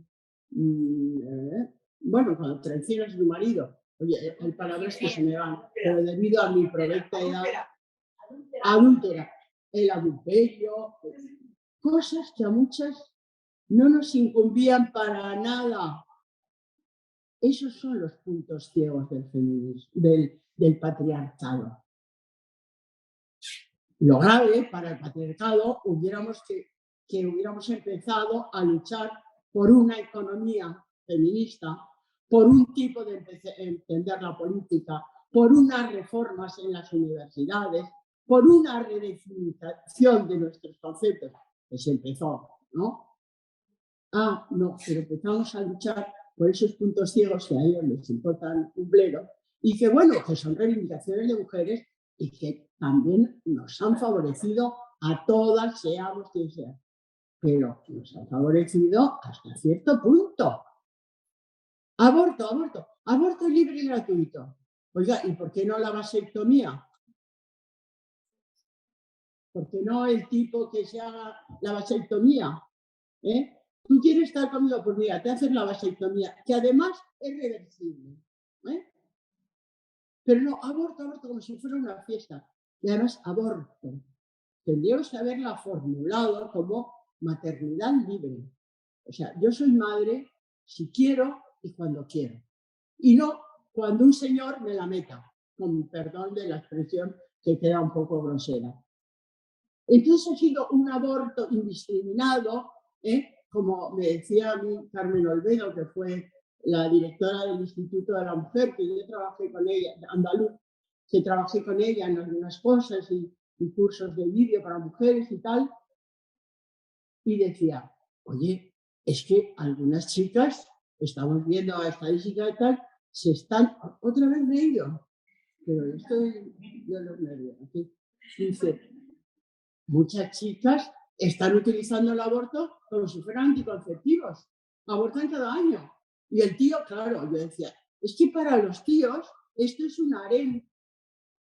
bueno, cuando traicionas a tu marido. Oye, hay palabras que se me van, pero debido a mi provecta edad adúltera, el adulterio, cosas que a muchas no nos incumbían para nada. Esos son los puntos ciegos del feminismo, del patriarcado. Lo grave para el patriarcado que hubiéramos empezado a luchar por una economía feminista, por un tipo de entender la política, por unas reformas en las universidades, por una redefinición de nuestros conceptos, que se empezó, ¿no? No, pero empezamos a luchar por esos puntos ciegos que a ellos les importan un pleno y que, bueno, que son reivindicaciones de mujeres y que también nos han favorecido a todas, seamos quien sea. Pero nos han favorecido hasta cierto punto. Aborto libre y gratuito. Oiga, ¿y por qué no la vasectomía? ¿Por qué no el tipo que se haga la vasectomía? Tú quieres estar conmigo, pues mira, te haces la vasectomía, que además es reversible. Pero no, aborto como si fuera una fiesta. Y además, aborto. Tendríamos que haberla formulado como maternidad libre. O sea, yo soy madre si quiero y cuando quiero. Y no cuando un señor me la meta, con perdón de la expresión que queda un poco grosera. Entonces ha sido un aborto indiscriminado, como me decía a mí Carmen Olvedo, que fue la directora del Instituto de la Mujer, que yo trabajé con ella, andaluz, que trabajé con ella en algunas cosas y cursos de vídeo para mujeres y tal, y decía, oye, es que algunas chicas, estamos viendo a estadística y tal, se están, otra vez de ello, pero estoy yo los nervios, aquí, dice, muchas chicas están utilizando el aborto como si fueran anticonceptivos, abortan cada año. Y el tío, claro, yo decía, es que para los tíos esto es un harén.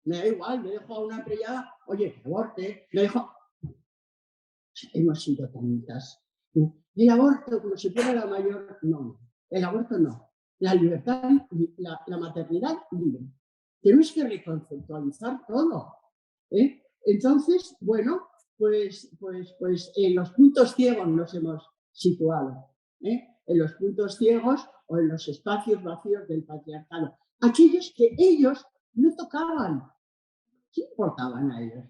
Me da igual, me dejo a una prellada, oye, que aborte, me dejo. Hemos sido tantas. El aborto, como si fuera la mayor, no. El aborto no. La libertad, la maternidad libre. Tenemos que reconceptualizar todo. Entonces, bueno, pues en los puntos ciegos nos hemos situado. En los puntos ciegos o en los espacios vacíos del patriarcado. Aquellos que ellos no tocaban. ¿Qué importaban a ellos?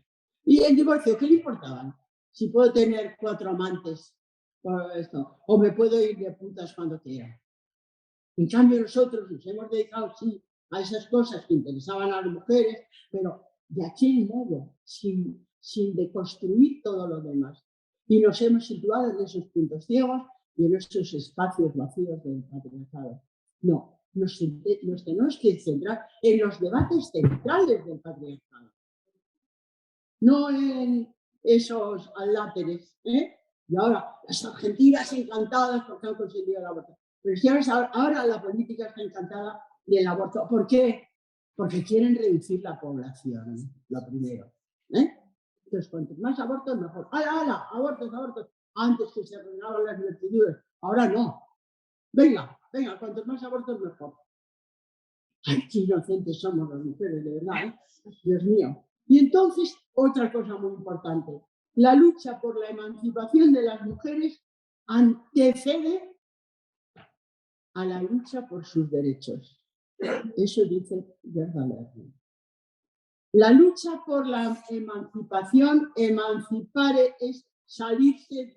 ¿Y el divorcio? ¿Qué le importaban? Si puedo tener 4 amantes por esto, o me puedo ir de putas cuando quiera. En cambio, nosotros nos hemos dedicado, sí, a esas cosas que interesaban a las mujeres, pero de aquel modo, sin deconstruir todo lo demás. Y nos hemos situado en esos puntos ciegos y en esos espacios vacíos del patriarcado. No, nos tenemos que centrar en los debates centrales del patriarcado. No en esos aláteres, Y ahora, las argentinas encantadas porque han conseguido el aborto. Pero si ahora la política está encantada del aborto. ¿Por qué? Porque quieren reducir la población, lo primero. Entonces, cuantos más abortos, mejor. ¡Hala, hala! Abortos, abortos. Antes que se arreglaban las vertiduras. Ahora no. Venga, cuantos más abortos, mejor. Ay, qué inocentes somos las mujeres, de verdad, Dios mío. Y entonces, otra cosa muy importante, la lucha por la emancipación de las mujeres antecede a la lucha por sus derechos. Eso dice Gerda Lerner. La lucha por la emancipación, emancipare es salirse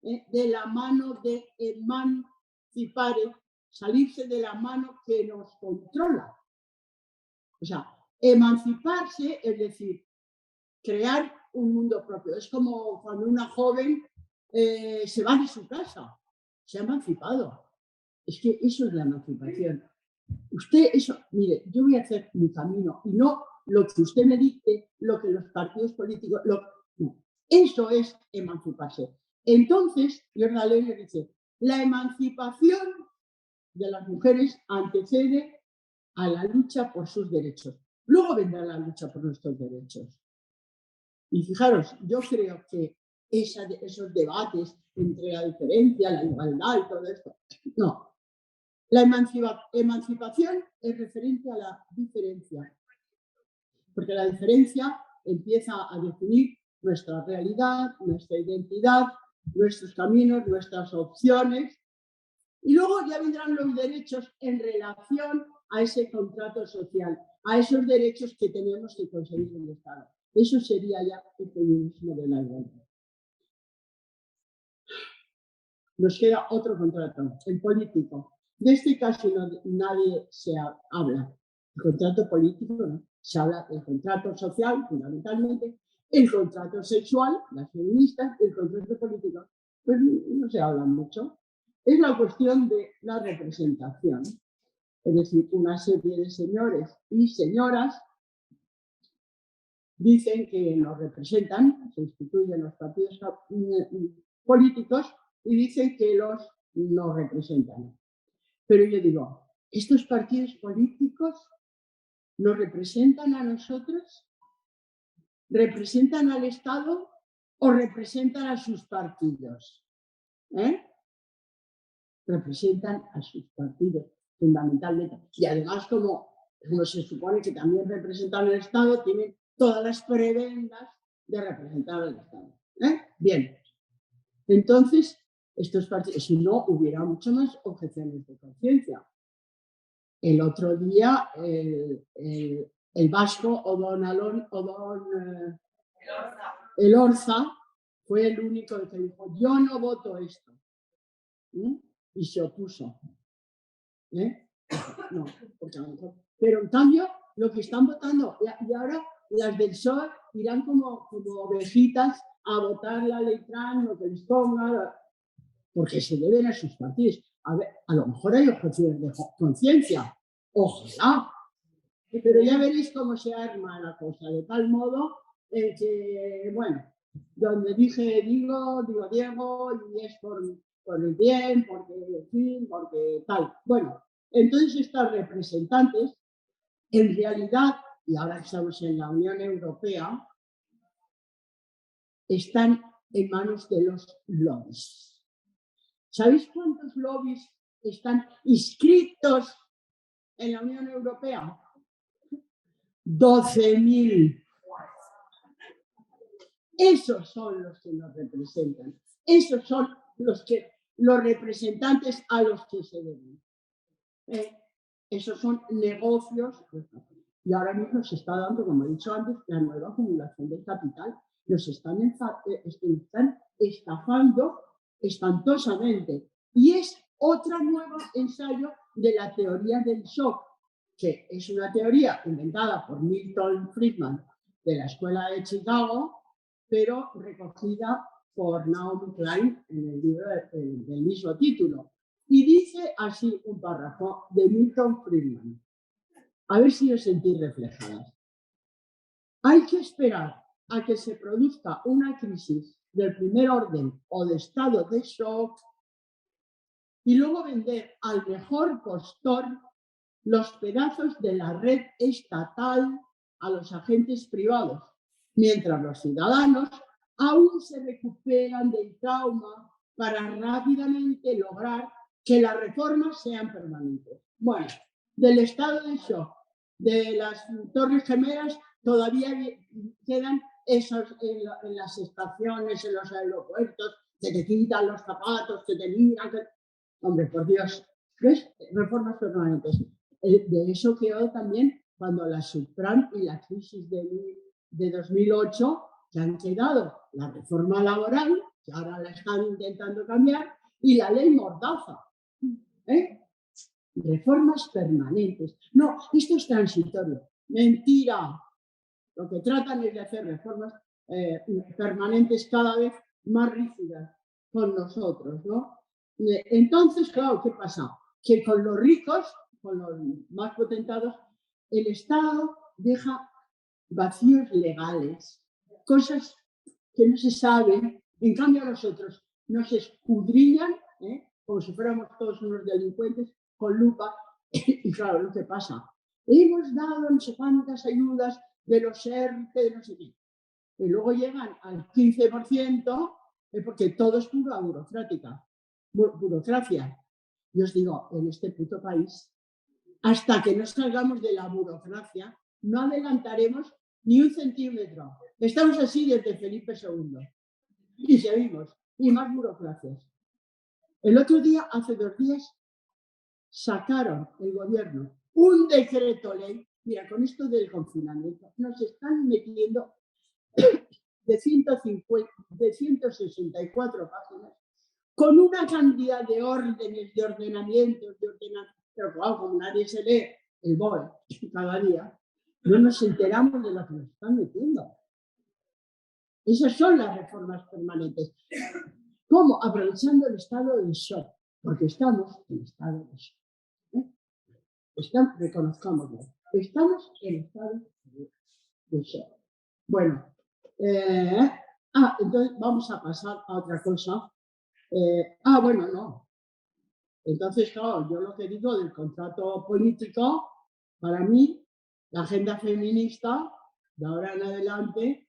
de la mano de emancipare, salirse de la mano que nos controla. O sea, emanciparse es decir, crear un mundo propio. Es como cuando una joven se va de su casa, se ha emancipado. Es que eso es la emancipación. Usted, eso, mire, yo voy a hacer mi camino y no lo que usted me dice, lo que los partidos políticos, no. Eso es emanciparse. Entonces, Gerda Lerner dice, la emancipación de las mujeres antecede a la lucha por sus derechos. Luego vendrá la lucha por nuestros derechos. Y fijaros, yo creo que esos debates entre la diferencia, la igualdad y todo esto, no. La emancipación es referente a la diferencia, porque la diferencia empieza a definir nuestra realidad, nuestra identidad, nuestros caminos, nuestras opciones, y luego ya vendrán los derechos en relación a ese contrato social, a esos derechos que tenemos que conseguir en el Estado. Eso sería ya el feminismo de la igualdad. Nos queda otro contrato, el político. De este caso nadie se habla. El contrato político, ¿no? Se habla del contrato social, fundamentalmente, el contrato sexual, las feministas, el contrato político. Pues no se habla mucho. Es la cuestión de la representación. Es decir, una serie de señores y señoras dicen que nos representan, se instituyen los partidos políticos y dicen que nos representan. Pero yo digo, ¿estos partidos políticos nos representan a nosotros? ¿Representan al Estado o representan a sus partidos? Representan a sus partidos, fundamentalmente. Y además, como se supone que también representan al Estado, tienen todas las prebendas de representar al Estado. Bien. Entonces, estos partidos, si no, hubiera mucho más objeciones de conciencia. El otro día, el vasco Elorza fue el único que dijo, yo no voto esto. Y se opuso. No, porque a lo mejor. Pero en cambio, lo que están votando, y ahora las del PSOE irán como ovejitas a votar la ley trans, lo que les ponga, porque se deben a sus partidos. A ver, a lo mejor hay objeciones de conciencia, ojalá, pero ya veréis cómo se arma la cosa, de tal modo que, bueno, donde digo Diego, y es por el bien, porque, en fin, porque tal. Bueno, entonces estos representantes, en realidad, y ahora estamos en la Unión Europea, están en manos de los lobbies. ¿Sabéis cuántos lobbies están inscritos en la Unión Europea? 12.000. Esos son los que nos representan. Esos son los representantes a los que se deben. Esos son negocios. Y ahora mismo se está dando, como he dicho antes, la nueva acumulación del capital. Nos están estafando espantosamente. Y es otro nuevo ensayo de la teoría del shock, que es una teoría inventada por Milton Friedman de la Escuela de Chicago, pero recogida por Naomi Klein en el libro del mismo título. Y dice así un párrafo de Milton Friedman. A ver si os sentís reflejadas. Hay que esperar a que se produzca una crisis del primer orden o de estado de shock y luego vender al mejor postor los pedazos de la red estatal a los agentes privados, mientras los ciudadanos aún se recuperan del trauma para rápidamente lograr que las reformas sean permanentes. Bueno, del estado de shock, de las Torres Gemelas, todavía quedan esos en las estaciones, en los aeropuertos, que te quitan los zapatos, que te miran. Hombre, por Dios, ¿ves? Reformas permanentes. De eso quedó también cuando la subprime y la crisis de 2008 que han quedado la reforma laboral, que ahora la están intentando cambiar, y la ley Mordaza. Reformas permanentes. No, esto es transitorio. Mentira. Lo que tratan es de hacer reformas permanentes cada vez más rígidas con nosotros, ¿no? Entonces, claro, ¿qué pasa? Que con los ricos, con los más potentados, el Estado deja vacíos legales, cosas que no se saben. En cambio, nosotros nos escudriñan, como si fuéramos todos unos delincuentes, con lupa. Y claro, lo que pasa, hemos dado no sé cuántas ayudas de los ERTE, de no sé qué. Y luego llegan al 15%, porque todo es pura burocracia. Y os digo, en este puto país, hasta que no salgamos de la burocracia, no adelantaremos ni un centímetro. Estamos así desde Felipe II. Y seguimos. Y más burocracias. El otro día, hace 2 días, sacaron el gobierno un decreto ley. Mira, con esto del confinamiento, nos están metiendo de 164 páginas, con una cantidad de órdenes, de ordenamientos, pero claro, como nadie se lee el BOE cada día, no nos enteramos de lo que nos están metiendo. Esas son las reformas permanentes. ¿Cómo? Aprovechando el estado de shock, porque estamos en estado de shock. Reconozcámoslo. Estamos en estado de shock. Bueno, entonces vamos a pasar a otra cosa. Bueno, no. Entonces, claro, yo lo que digo del contrato político, para mí, la agenda feminista, de ahora en adelante,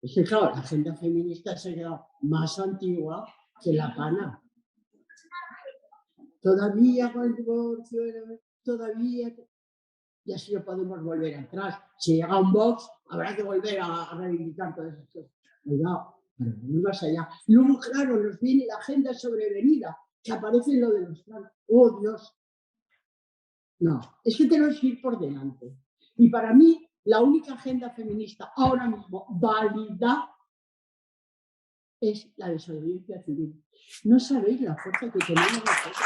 es que, claro, la agenda feminista se queda más antigua que la pana. Todavía con el divorcio, todavía, y así no podemos volver atrás. Si llega un Vox, habrá que volver a reivindicar todas esas cosas. Cuidado, pero no más allá. Luego, claro, nos viene la agenda sobrevenida, que aparece en lo de los trans. ¡Oh, Dios! No, es que tenemos que ir por delante. Y para mí, la única agenda feminista ahora mismo válida es la desobediencia civil. No sabéis la fuerza que tenemos nosotros.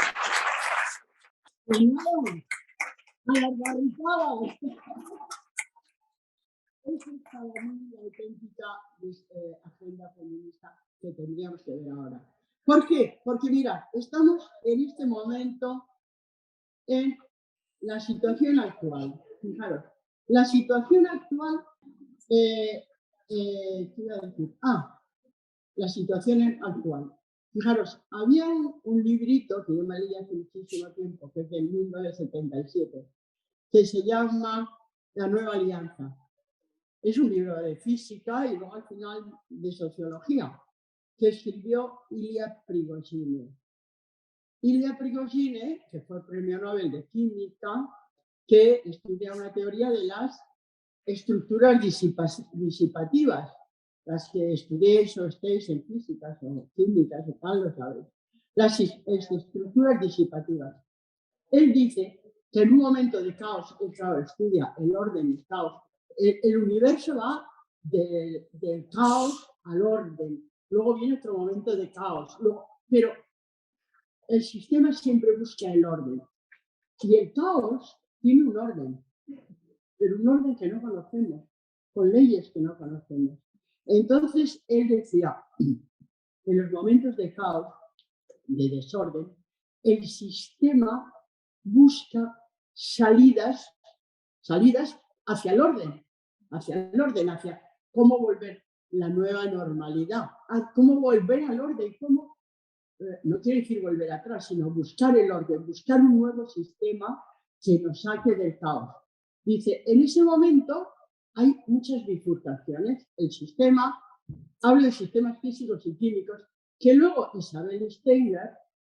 A las barricadas. Esa es para mí la auténtica agenda feminista que tendríamos que ver ahora. ¿Por qué? Porque mira, estamos en este momento en la situación actual. Fijaros, la situación actual, ¿qué iba a decir? La situación actual. Fijaros, había un librito que yo me leí hace muchísimo tiempo, que es de 1977, que se llama La Nueva Alianza. Es un libro de física y luego al final de sociología, que escribió Ilya Prigogine. Ilya Prigogine, que fue premio Nobel de Química, que estudia una teoría de las estructuras disipativas. Las que estudiéis o estéis en físicas o químicas o tal, lo sabéis. Las estructuras disipativas. Él dice que en un momento de caos, él claro, estudia el orden y el caos. El universo va del caos al orden. Luego viene otro momento de caos. Pero el sistema siempre busca el orden. Y el caos tiene un orden, pero un orden que no conocemos, con leyes que no conocemos. Entonces, él decía, en los momentos de caos, de desorden, el sistema busca salidas hacia el orden, hacia cómo volver la nueva normalidad, cómo volver al orden, cómo, no quiere decir volver atrás, sino buscar el orden, buscar un nuevo sistema que nos saque del caos. Dice, en ese momento hay muchas bifurcaciones. El sistema, hablo de sistemas físicos y químicos, que luego Isabel Steiner,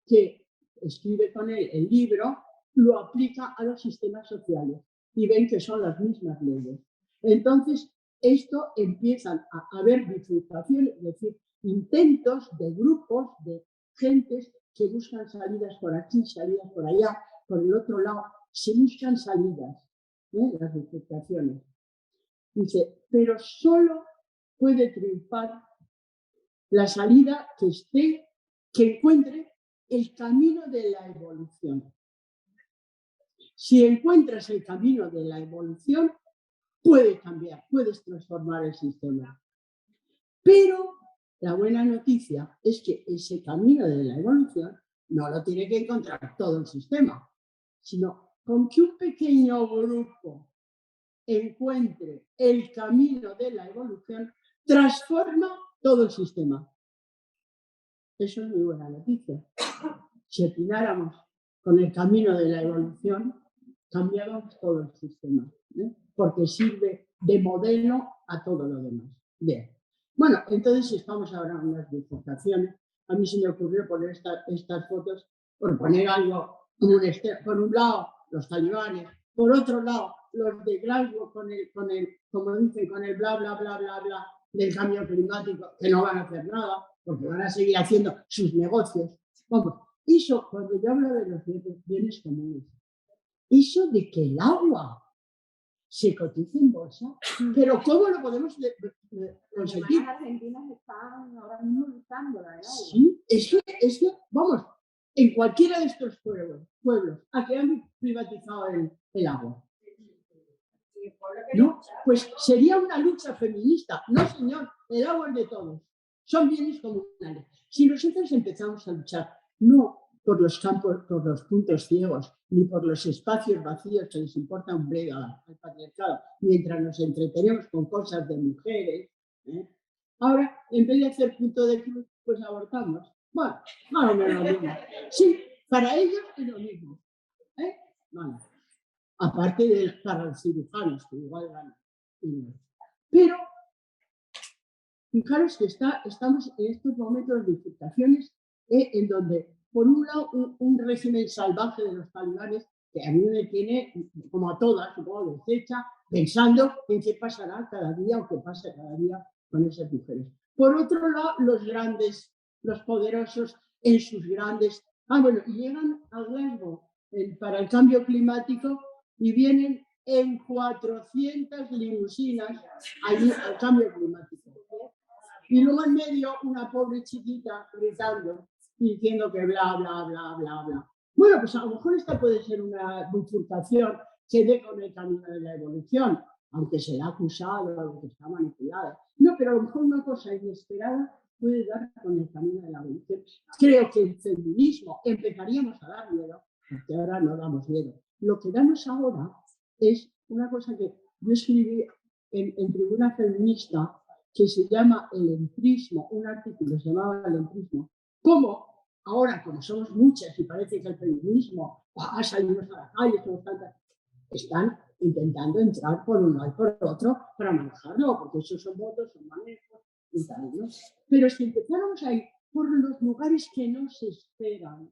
que escribe con él el libro, lo aplica a los sistemas sociales y ven que son las mismas leyes. Entonces, esto empiezan a haber bifurcaciones, es decir, intentos de grupos, de gentes que buscan salidas por aquí, salidas por allá, por el otro lado, se buscan salidas, las bifurcaciones. Dice, pero solo puede triunfar la salida que encuentre el camino de la evolución. Si encuentras el camino de la evolución, puede cambiar, puedes transformar el sistema. Pero la buena noticia es que ese camino de la evolución no lo tiene que encontrar todo el sistema, sino con que un pequeño grupo encuentre el camino de la evolución, transforma todo el sistema. Eso es muy buena noticia. Si opináramos con el camino de la evolución, cambiábamos todo el sistema, porque sirve de modelo a todo lo demás. Bien. Bueno, entonces estamos ahora en unas bifurcaciones. A mí se me ocurrió poner estas fotos, por poner algo, por un lado los talibanes, por otro lado los de Glasgow con el, como dicen, con el bla, bla, bla, bla, bla del cambio climático, que no van a hacer nada, porque van a seguir haciendo sus negocios. Vamos, eso, cuando yo hablo de los bienes comunes, eso de que el agua se cotiza en bolsa, pero ¿cómo lo podemos conseguir? Las argentinas están ahora mismo luchando, ¿verdad? Sí, es que, vamos, en cualquiera de estos pueblos, ¿a qué han privatizado el agua? ¿No? Pues sería una lucha feminista. No, señor, el agua es de todos. Son bienes comunales. Si nosotros empezamos a luchar, no por los campos, por los puntos ciegos, ni por los espacios vacíos que les importa un bledo al patriarcado, mientras nos entretenemos con cosas de mujeres, ahora, en vez de hacer punto de cruz, pues abortamos. Bueno, no es lo mismo. Sí, para ellos es lo mismo. Vale. Aparte para los cirujanos, que igual ganan. Pero, fijaros que estamos en estos momentos de bifurcaciones en donde, por un lado, un régimen salvaje de los talibanes, que a mí me tiene, como a todas, supongo, deshecha, pensando en qué pasará cada día o qué pasa cada día con esas mujeres. Por otro lado, los grandes, los poderosos en sus grandes... bueno, y llegan a Glasgow para el cambio climático y vienen en 400 limusinas allí al cambio climático. Y luego en medio una pobre chiquita gritando y diciendo que bla, bla, bla, bla, bla. Bueno, pues a lo mejor esta puede ser una bifurcación que dé con el camino de la evolución, aunque se la ha acusado, aunque está manipulada. No, pero a lo mejor una cosa inesperada puede dar con el camino de la evolución. Creo que el feminismo empezaríamos a dar miedo, porque ahora no damos miedo. Lo que damos ahora es una cosa que yo escribí en Tribuna Feminista, que se llama el entrismo, un artículo se llamaba el entrismo, cómo ahora, como somos muchas y parece que el feminismo, salimos a la calle, somos tantas, están intentando entrar por un lado y por otro para manejarlo, porque esos son votos, son manejos y tal, ¿no? Pero si empezáramos a ir por los lugares que no se esperan,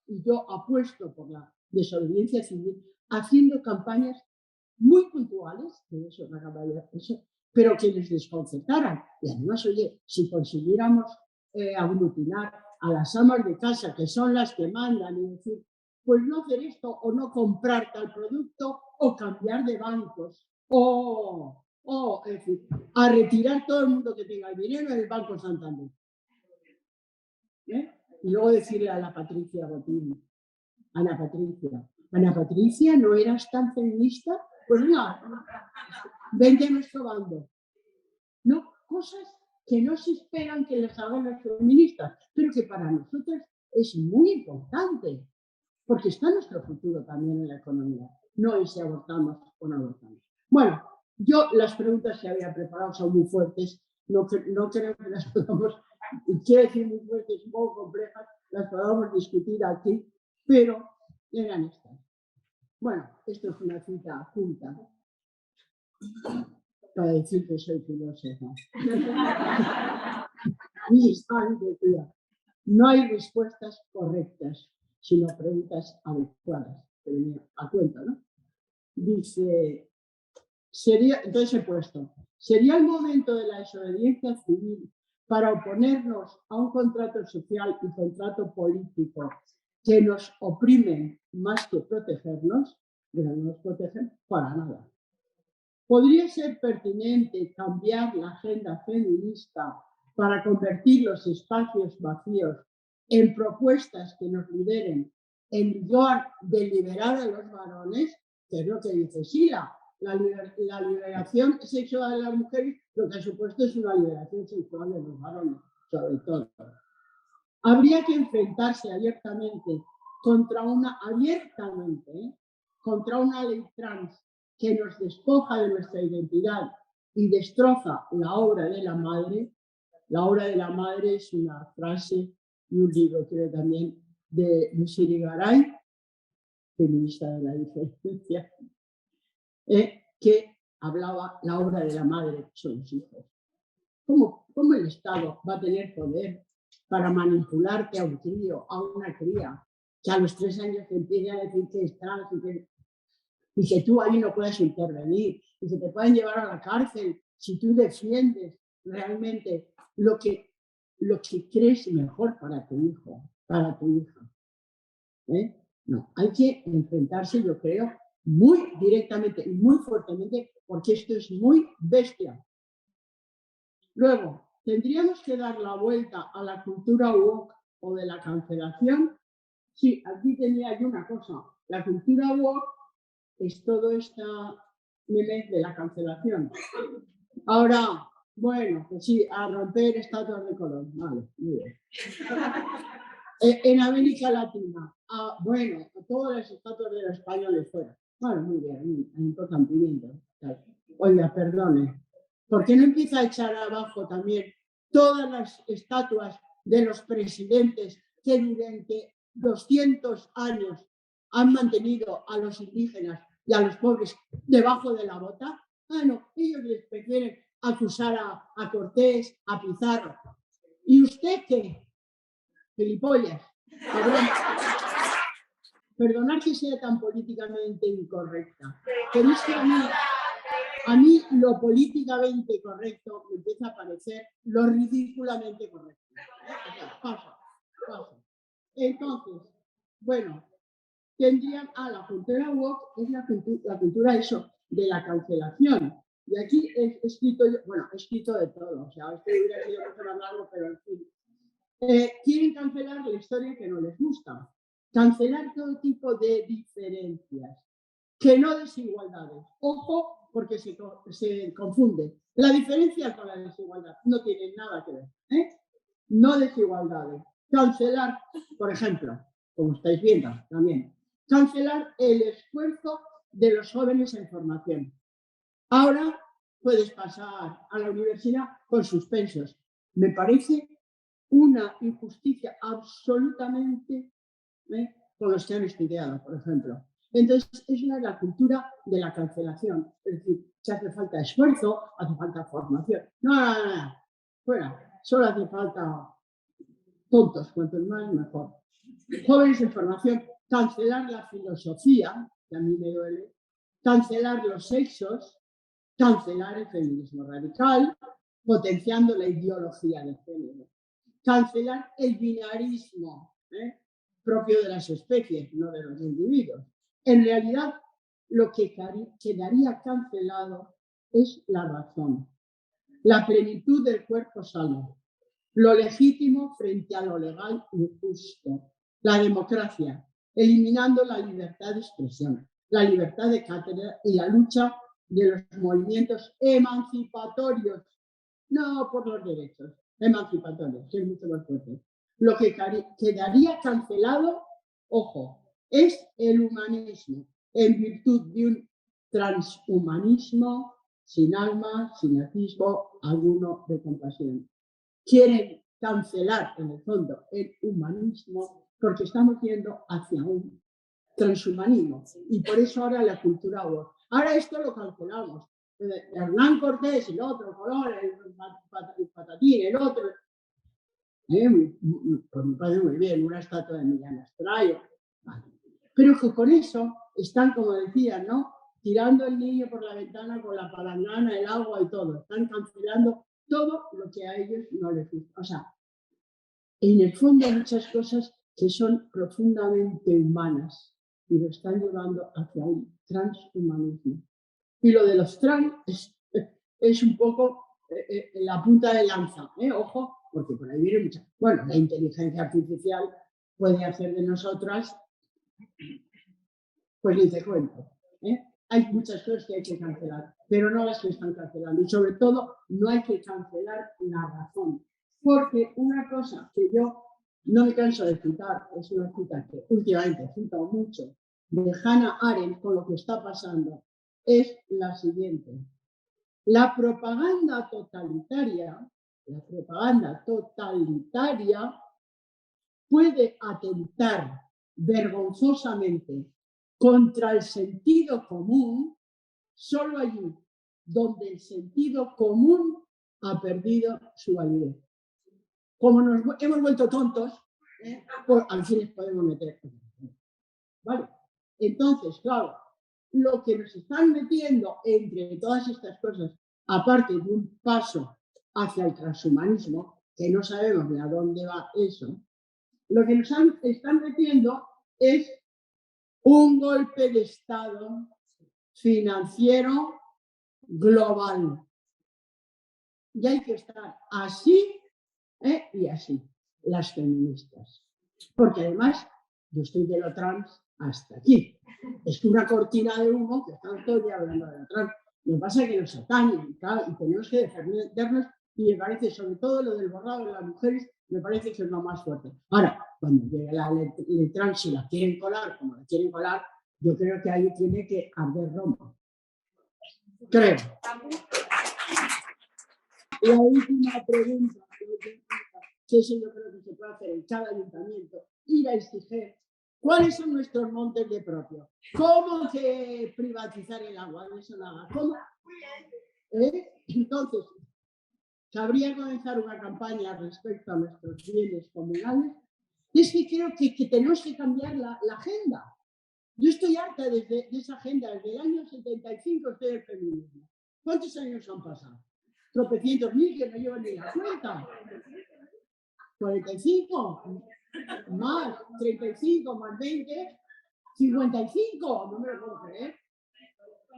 y yo apuesto por la desobediencia civil, haciendo campañas muy puntuales, que eso es la campaña, eso, pero que les desconcertaran. Y además, oye, si consiguiéramos aglutinar a las amas de casa, que son las que mandan, y decir, pues no hacer esto, o no comprar tal producto, o cambiar de bancos, o es decir, a retirar todo el mundo que tenga el dinero en el Banco Santander. ¿Eh? Y luego decirle a la Patricia Botín, Ana Patricia, ¿no eras tan feminista? Pues no, vente a nuestro bando. No, cosas que no se esperan que les hagan las feministas, pero que para nosotras es muy importante, porque está nuestro futuro también en la economía, no es si abortamos o no abortamos. Bueno, yo las preguntas que había preparado son muy fuertes, no creo que las podamos, quiero decir muy fuertes, un poco complejas, las podamos discutir aquí, pero eran estas. Bueno, esto es una cita culta para decir que soy filósofa. Mi sangre decía, no hay respuestas correctas, sino preguntas adecuadas. Que venía a cuenta, ¿no? Dice, entonces he puesto, ¿sería el momento de la desobediencia civil para oponernos a un contrato social y contrato político que nos oprimen más que protegernos? Pero no nos protegen para nada. ¿Podría ser pertinente cambiar la agenda feminista para convertir los espacios vacíos en propuestas que nos lideren en lugar de liberar a los varones? Que es lo que dice Sila. La liberación sexual de las mujeres lo que ha supuesto es una liberación sexual de los varones, sobre todo. Habría que enfrentarse abiertamente contra una ley trans que nos despoja de nuestra identidad y destroza la obra de la madre. La obra de la madre es una frase y un libro, creo también, de Lucy Irigaray, feminista de la diferencia, que hablaba la obra de la madre, que son los hijos. ¿Cómo el Estado va a tener poder para manipularte a un crío, a una cría, que a los 3 años te empiece a decir que es trans y que tú ahí no puedes intervenir y que te pueden llevar a la cárcel si tú defiendes realmente lo que crees mejor para tu hijo, para tu hija? No, hay que enfrentarse, yo creo, muy directamente y muy fuertemente, porque esto es muy bestia. Luego, ¿tendríamos que dar la vuelta a la cultura woke o de la cancelación? Sí, aquí tenía yo una cosa. La cultura woke es todo esta meme de la cancelación. Ahora, bueno, pues sí, a romper estatuas de Colón. Vale, muy bien. En América Latina, bueno, todas las estatuas de los españoles fuera. Bueno, muy bien, un importante. Oiga, perdone, ¿por qué no empieza a echar abajo también todas las estatuas de los presidentes que durante 200 años han mantenido a los indígenas y a los pobres debajo de la bota? Bueno, ellos les prefieren acusar a Cortés, a Pizarro. ¿Y usted qué? Gilipollas. Perdonar que sea tan políticamente incorrecta, pero es que a mí lo políticamente correcto me empieza a parecer lo ridículamente correcto. O sea, pasa. Entonces, bueno, tendrían, la cultura woke es la cultura eso, de la cancelación. Y aquí he escrito, he escrito de todo, o sea, este hubiera sido mucho más largo, pero en fin. Quieren cancelar la historia que no les gusta, cancelar todo tipo de diferencias, que no desigualdades. Ojo, porque se confunde. La diferencia con la desigualdad no tiene nada que ver. No desigualdades. Cancelar, por ejemplo, como estáis viendo también, cancelar el esfuerzo de los jóvenes en formación. Ahora puedes pasar a la universidad con suspensos. Me parece una injusticia absolutamente con los que han estudiado, por ejemplo. Entonces, es la cultura de la cancelación. Es decir, si hace falta esfuerzo, hace falta formación. No, fuera. Solo hace falta tontos, cuanto más mejor. Jóvenes en formación, cancelar la filosofía, que a mí me duele, cancelar los sexos, cancelar el feminismo radical, potenciando la ideología de género, cancelar el binarismo propio de las especies, no de los individuos. En realidad, lo que quedaría cancelado es la razón, la plenitud del cuerpo sano, lo legítimo frente a lo legal injusto, la democracia, eliminando la libertad de expresión, la libertad de cátedra y la lucha de los movimientos emancipatorios, no por los derechos, emancipatorios, que es mucho más fuerte. Lo que quedaría cancelado, ojo, es el humanismo, en virtud de un transhumanismo sin alma, sin atisbo alguno de compasión. Quieren cancelar, en el fondo, el humanismo porque estamos yendo hacia un transhumanismo. Y por eso ahora la cultura woke. Ahora esto lo cancelamos. Hernán Cortés, el otro color, el patatín, el otro. Pues me parece muy bien, una estatua de Millán Astray. Pero que con eso están, como decían, ¿no? Tirando el niño por la ventana con la palangana, el agua y todo. Están cancelando todo lo que a ellos no les gusta. O sea, en el fondo hay muchas cosas que son profundamente humanas y lo están llevando hacia un transhumanismo. Y lo de los trans es un poco la punta de lanza, ojo, porque por ahí viene mucha. Bueno, la inteligencia artificial puede hacer de nosotras, pues ni te cuento. Hay muchas cosas que hay que cancelar, pero no las que están cancelando. Y sobre todo, no hay que cancelar la razón. Porque una cosa que yo no me canso de citar, es una cita que últimamente cito mucho, de Hannah Arendt con lo que está pasando, es la siguiente. La propaganda totalitaria puede atentar vergonzosamente contra el sentido común solo allí donde el sentido común ha perdido su validez. Como nos hemos vuelto tontos, pues al fin les podemos meter. ¿Vale? Entonces, claro, lo que nos están metiendo entre todas estas cosas, aparte de un paso hacia el transhumanismo, que no sabemos de a dónde va eso, lo que nos están metiendo es un golpe de Estado financiero global. Y hay que estar así y así, las feministas. Porque además, yo estoy de lo trans hasta aquí. Es una cortina de humo que estamos todo el día hablando de lo trans. Lo que pasa es que nos atañen y tenemos que defendernos y me parece, sobre todo lo del borrado de las mujeres, me parece que es lo más fuerte. Ahora, cuando llegue la ley trans, si la quieren colar como la quieren colar, yo creo que ahí tiene que arder Roma. Creo. La última pregunta, que eso yo creo que se puede hacer en cada ayuntamiento, ir a exigir cuáles son nuestros montes de propio, cómo que privatizar el agua, de eso nada, cómo. Entonces, cabría comenzar una campaña respecto a nuestros bienes comunales. Y es que creo que tenemos que cambiar la agenda. Yo estoy harta de esa agenda, desde el año 75 estoy del feminismo. ¿Cuántos años han pasado? Tropecientos mil que no llevan ni la cuenta. 45, más 35, más 20, 55, no me lo puedo creer.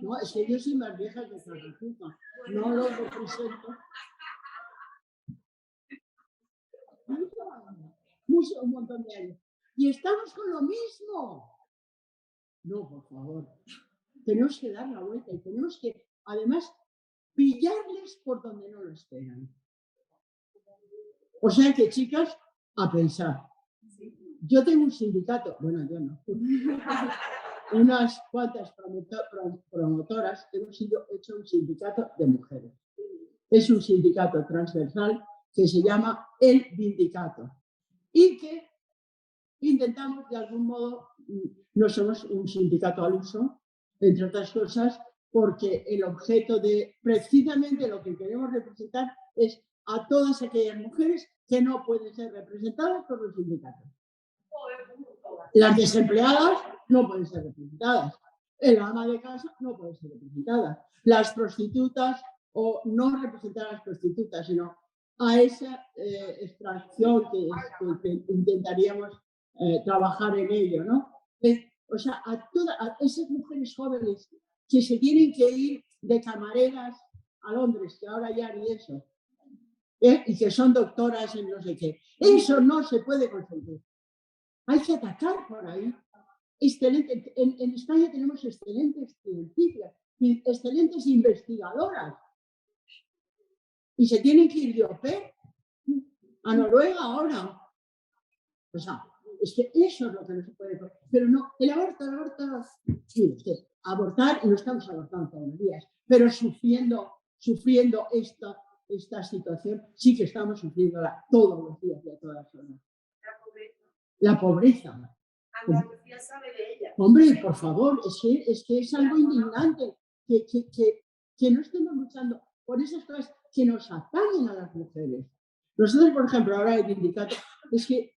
No, es que yo soy más vieja que Zacazuca. No lo represento. Un montón de años. Y estamos con lo mismo. No, por favor. Tenemos que dar la vuelta y tenemos que, además, pillarles por donde no lo esperan. O sea que, chicas, a pensar. Yo tengo un sindicato, bueno, yo no. Unas cuantas promotoras hemos hecho un sindicato de mujeres. Es un sindicato transversal que se llama El Vindicato y que intentamos de algún modo, no somos un sindicato al uso, entre otras cosas, porque el objeto de precisamente lo que queremos representar es a todas aquellas mujeres que no pueden ser representadas por los sindicatos. Las desempleadas no pueden ser representadas. El ama de casa no puede ser representada. Las prostitutas, o no representar a las prostitutas, sino a esa extracción que intentaríamos trabajar en ello, ¿no? O sea, a esas mujeres jóvenes que se tienen que ir de camareras a Londres, que ahora ya ni eso, y que son doctoras en no sé qué. Eso no se puede conseguir. Hay que atacar por ahí. Excelente. En España tenemos excelentes científicas, excelentes investigadoras. Y se tienen que ir de OPE a Noruega ahora. O sea, es que eso es lo que no se puede. Pero no, el aborto. Sí, usted, abortar, y no estamos abortando todos los días, pero sufriendo esta situación, sí que estamos sufriéndola todos los días y a todas horas. La pobreza. Andalucía sabe de ella. Hombre, por favor, es que es algo indignante que no estemos luchando por esas cosas que nos atañen a las mujeres. Nosotros, por ejemplo, ahora el sindicato, es que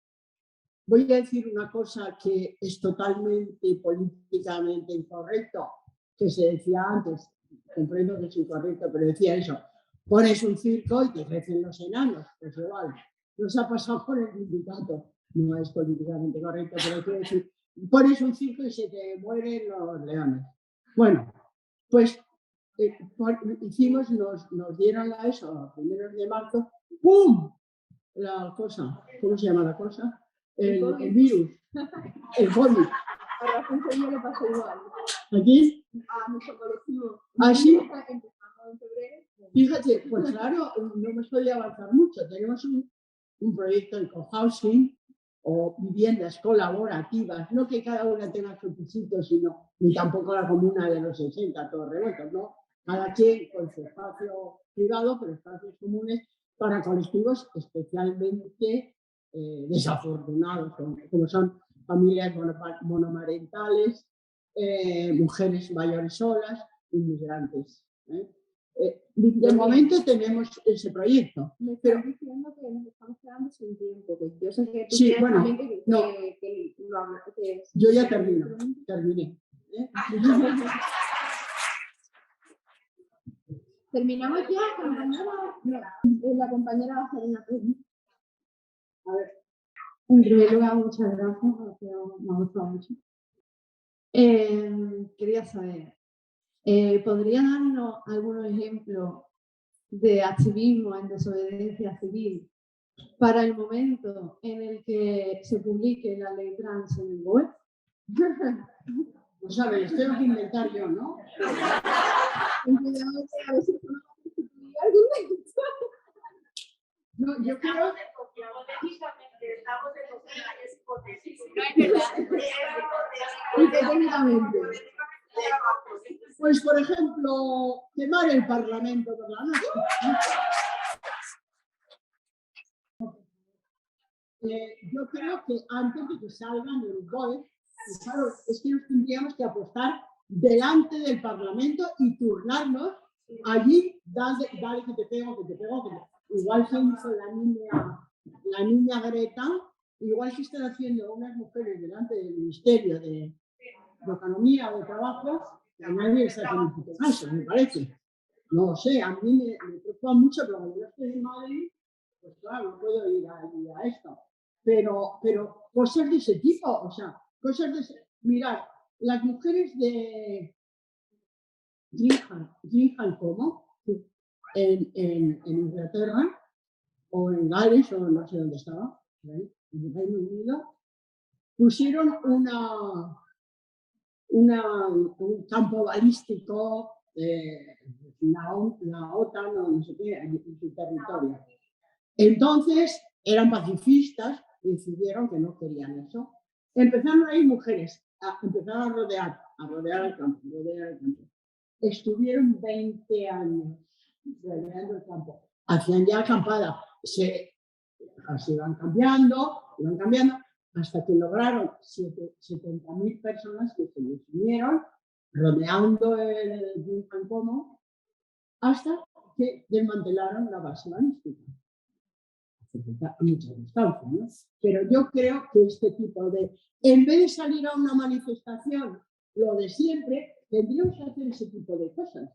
voy a decir una cosa que es totalmente políticamente incorrecto, que se decía antes, comprendo que es incorrecto, pero decía eso, pones un circo y te crecen los enanos, pues igual, nos ha pasado por el sindicato. No es políticamente correcto, pero quiero decir, pones un circo y se te mueren los leones. Bueno, pues hicimos, nos dieron eso a primeros de marzo, ¡pum! La cosa, ¿cómo se llama la cosa? El virus, el COVID. A Rafael yo le pasó igual. ¿Aquí? A nuestro colectivo. ¿Así? Empezamos en febrero. Fíjate, pues claro, no hemos podido avanzar mucho. Tenemos un proyecto de cohousing o viviendas colaborativas, no que cada una tenga su pisito, sino ni tampoco la comuna de los 60, todos revueltos, ¿no? Cada quien con su espacio privado, pero espacios comunes para colectivos especialmente desafortunados, como son familias monomarentales, mujeres mayores solas, inmigrantes. De momento tenemos ese proyecto. Me están diciendo que nos estamos quedando sin tiempo. Que yo sé que tú Sí, bueno, yo ya terminé. Terminamos ya, compañera. No, la compañera va a hacer una pregunta. A ver. En primer lugar, muchas gracias, porque me ha gustado mucho. Quería saber, ¿podría darnos algunos ejemplos de activismo en desobediencia civil para el momento en el que se publique la ley trans en el web? Pues a ver, tengo que inventar yo, ¿no? A ver si algún No, yo creo hipotéticamente. Pues, por ejemplo, quemar el Parlamento por la noche. Yo creo que antes de que salgan del BOE, claro, es que nos tendríamos que apostar delante del Parlamento y turnarnos allí, dale que te pego, que te pego, que te... Igual se hizo la niña Greta, igual se están haciendo unas mujeres delante del Ministerio de Economía o de Trabajo, que a nadie les hace un puto caso, me parece. No lo sé, a mí me preocupa mucho, pero cuando yo estoy en Madrid, pues claro, no puedo ir a esto. Pero cosas de ese tipo, o sea, cosas de ese... Mirad, las mujeres de Gillingham Como, en Inglaterra, o en Gales, o no sé dónde estaba, en el Reino Unido, pusieron un campo balístico, la OTAN o no sé qué, en su territorio. Entonces eran pacifistas y decidieron que no querían eso. Empezaron a ir mujeres, empezaron a rodear el campo, Estuvieron 20 años rodeando el campo. Hacían ya acampada. Se iban cambiando, hasta que lograron 70.000 personas que se les unieron rodeando el Gillingham Como hasta que desmantelaron la base balística. A mucha distancia, ¿no? Pero yo creo que este tipo de, en vez de salir a una manifestación, lo de siempre, tendríamos que hacer ese tipo de cosas.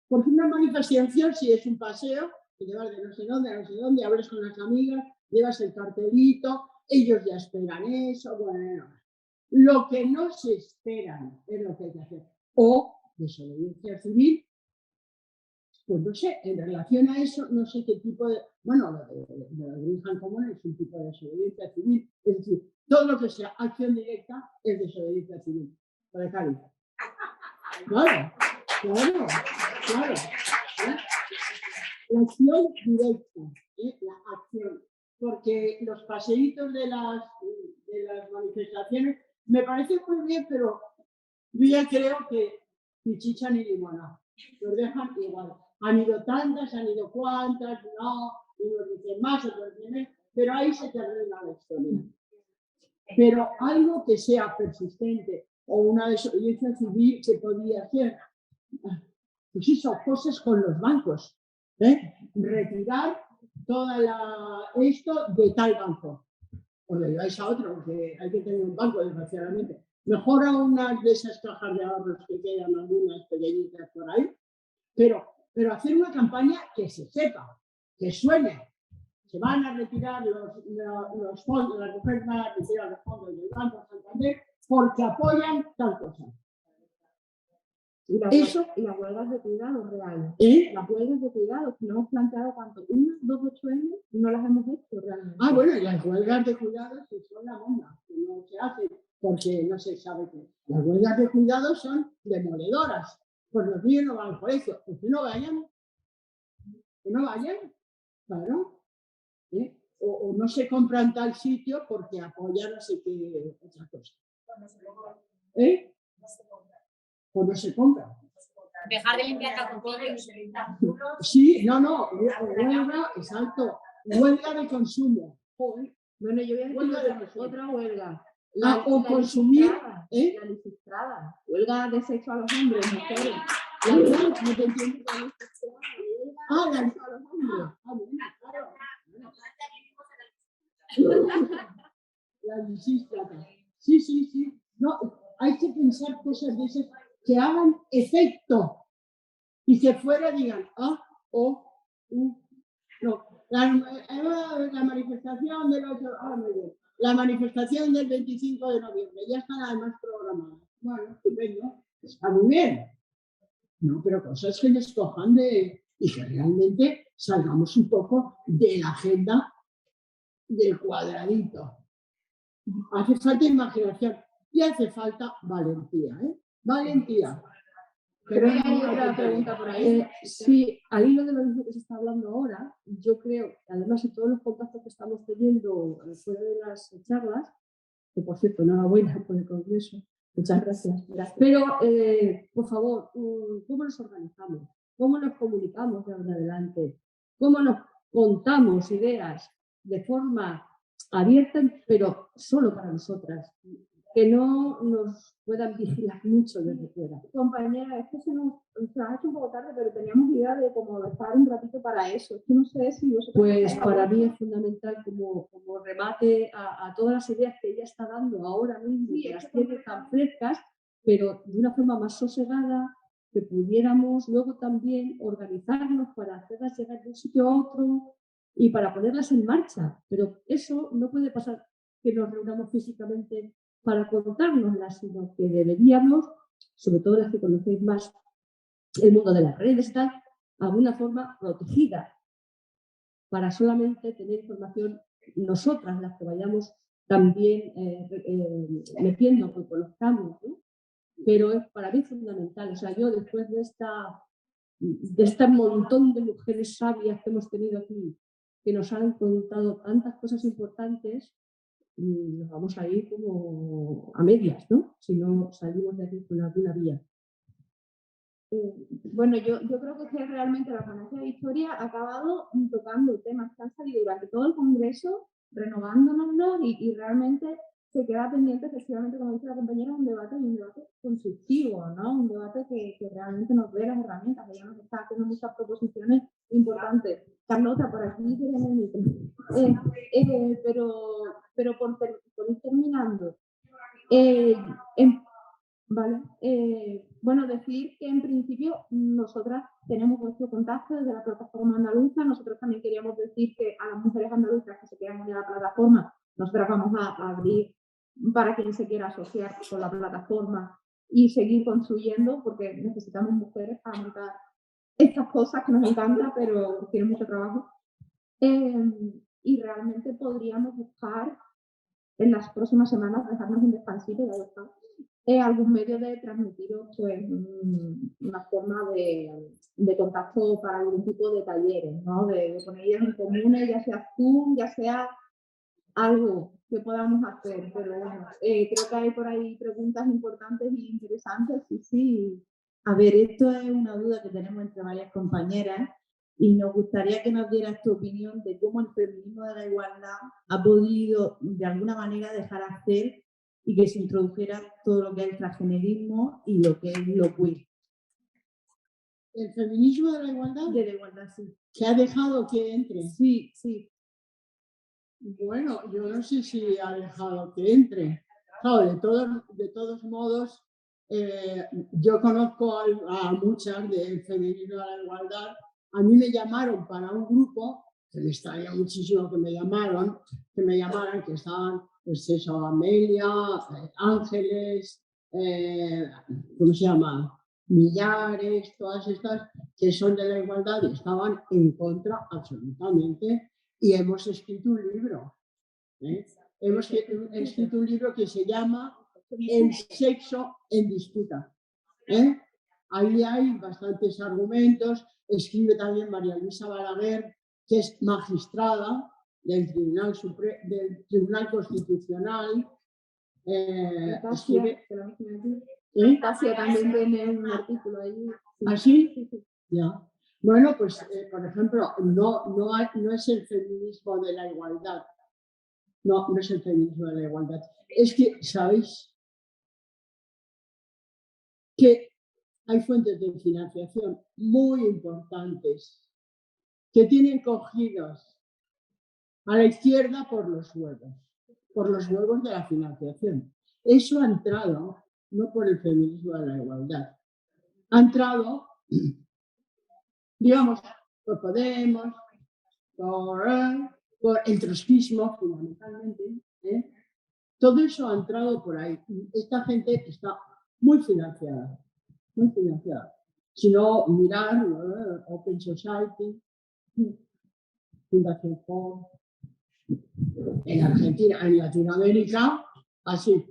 Porque una manifestación, si es un paseo, te llevas de no sé dónde a no sé dónde, hablas con las amigas, llevas el cartelito, ellos ya esperan eso, bueno. Lo que no se esperan es lo que hay que hacer. O desobediencia civil, pues no sé, en relación a eso, no sé qué tipo de... Bueno, lo de Gillingham Como es un tipo de desobediencia civil. Es decir, todo lo que sea acción directa es desobediencia civil. Para Cali. Claro. La acción directa, la acción. Porque los paseitos de las manifestaciones me parecen muy bien, pero yo ya creo que ni chicha ni limona. Los dejan igual. Han ido tantas, han ido cuantas, no, unos dicen más, otros dicen menos, pero ahí se termina la historia. Pero algo que sea persistente o una desobediencia civil que podía hacer, pues eso, cosas con los bancos. Retirar esto de tal banco. O le dais a otro, porque hay que tener un banco, desgraciadamente. Mejor a unas de esas cajas de ahorros que quedan algunas pequeñitas por ahí, pero hacer una campaña que se sepa, que suene. Se van a retirar los fondos, las mujeres van a retirar los fondos del Banco Santander porque apoyan tal cosa. Y las huelgas de cuidado reales. Las huelgas de cuidado que nos hemos planteado tanto, 1, 2, 8 años y no las hemos hecho realmente. Bueno, y las huelgas de cuidado son la bomba, que no se hacen porque no se sabe qué. Las huelgas de cuidado son demoledoras. Pues los niños no van al colegio, pues que no vayan. Claro. O no se compran tal sitio porque apoyan no sé qué otra cosa. Pues no se compra. Dejar de limpiar calzoncillos. Sí, huelga, exacto. Huelga de consumo. Joder. Bueno, yo voy a decir otra huelga. O consumir. La lisistrada. Huelga de sexo a los hombres, mujeres. No te entiendo. La lisistrada a los hombres. La lisistrada. Sí. No, hay que pensar cosas de esas que hagan efecto y que fuera digan no. La manifestación del 8, muy bien. La manifestación del 25 de noviembre, ya están además programadas. Bueno, estupendo, está muy bien. No, pero cosas que nos cojan y que realmente salgamos un poco de la agenda del cuadradito. Hace falta imaginación y hace falta valentía, Valentía. Creo que hay otra pregunta por ahí. Sí, al hilo de lo mismo que se está hablando ahora, yo creo, además de todos los contactos que estamos teniendo fuera de las charlas, que por cierto, enhorabuena por el congreso, muchas gracias. Pero, por favor, ¿cómo nos organizamos? ¿Cómo nos comunicamos de ahora en adelante? ¿Cómo nos contamos ideas de forma abierta, pero solo para nosotras? Que no nos puedan vigilar mucho desde fuera. Compañera, es que se nos ha hecho un poco tarde, pero teníamos idea de cómo estar un ratito para eso. Es que no sé si vosotros... Pues para mí es fundamental como remate a todas las ideas que ella está dando ahora mismo, que las tiene tan frescas, pero de una forma más sosegada, que pudiéramos luego también organizarnos para hacerlas llegar de un sitio a otro y para ponerlas en marcha. Pero eso no puede pasar que nos reunamos físicamente para contárnoslas, sino que deberíamos, sobre todo las que conocéis más el mundo de las redes, estar de alguna forma protegida para solamente tener información nosotras, las que vayamos también metiendo, que conozcamos, ¿no? Pero es para mí fundamental. O sea, yo después de este montón de mujeres sabias que hemos tenido aquí, que nos han contado tantas cosas importantes, nos vamos a ir como a medias, ¿no? Si no salimos de aquí con alguna vía. Bueno, yo creo que realmente la ponencia de historia ha acabado tocando temas que han salido durante todo el congreso, renovándonos y realmente se queda pendiente, efectivamente, como dice la compañera, un debate constructivo, ¿no? Un debate que realmente nos dé las herramientas. Ella nos está haciendo muchas proposiciones importantes. Carlota, por aquí tienes el micro. Pero por ir terminando, vale. Bueno, decir que en principio nosotras tenemos vuestro contacto desde la plataforma andaluza. Nosotros también queríamos decir que a las mujeres andaluzas que se quieran unir a la plataforma, nosotras vamos a abrir para quien se quiera asociar con la plataforma y seguir construyendo, porque necesitamos mujeres para montar estas cosas que nos encantan, pero tienen mucho trabajo. Y realmente podríamos buscar en las próximas semanas, dejarnos un descansito, ya está, algún medio de transmitiros pues, una forma de contacto para algún tipo de talleres, ¿no? De poner ideas en comunes, ya sea Zoom, ya sea algo que podamos hacer. Pero bueno, creo que hay por ahí preguntas importantes e interesantes. Sí. A ver, esto es una duda que tenemos entre varias compañeras y nos gustaría que nos dieras tu opinión de cómo el feminismo de la igualdad ha podido de alguna manera dejar hacer y que se introdujera todo lo que es el transgenerismo y lo que es lo queer. ¿El feminismo de la igualdad? De la igualdad, sí. ¿Que ha dejado que entre? Sí, sí. Bueno, yo no sé si ha dejado que entre. Claro, de todos modos, yo conozco a muchas del feminismo de la igualdad. A mí me llamaron para un grupo, que me extraña muchísimo que me llamaran, que estaban, pues eso, Amelia, Ángeles, ¿cómo se llama? Millares, todas estas que son de la igualdad y estaban en contra absolutamente. Y hemos escrito un libro. Hemos escrito un libro que se llama El sexo en disputa. Ahí hay bastantes argumentos. Escribe también María Luisa Balaguer, que es magistrada del Tribunal Constitucional. Tasia también tiene un artículo ahí. ¿Ah, sí? Ya. Bueno, pues, por ejemplo, no es el feminismo de la igualdad. No es el feminismo de la igualdad. Es que, ¿sabéis? Que hay fuentes de financiación muy importantes que tienen cogidos a la izquierda por los huevos de la financiación. Eso ha entrado, no por el feminismo de la igualdad, ha entrado, digamos, por Podemos, por el trotskismo, fundamentalmente. Todo eso ha entrado por ahí. Esta gente está muy financiada, muy financiada. Si no, mirar Open Society, Fundación Ford, en Argentina, en Latinoamérica, así.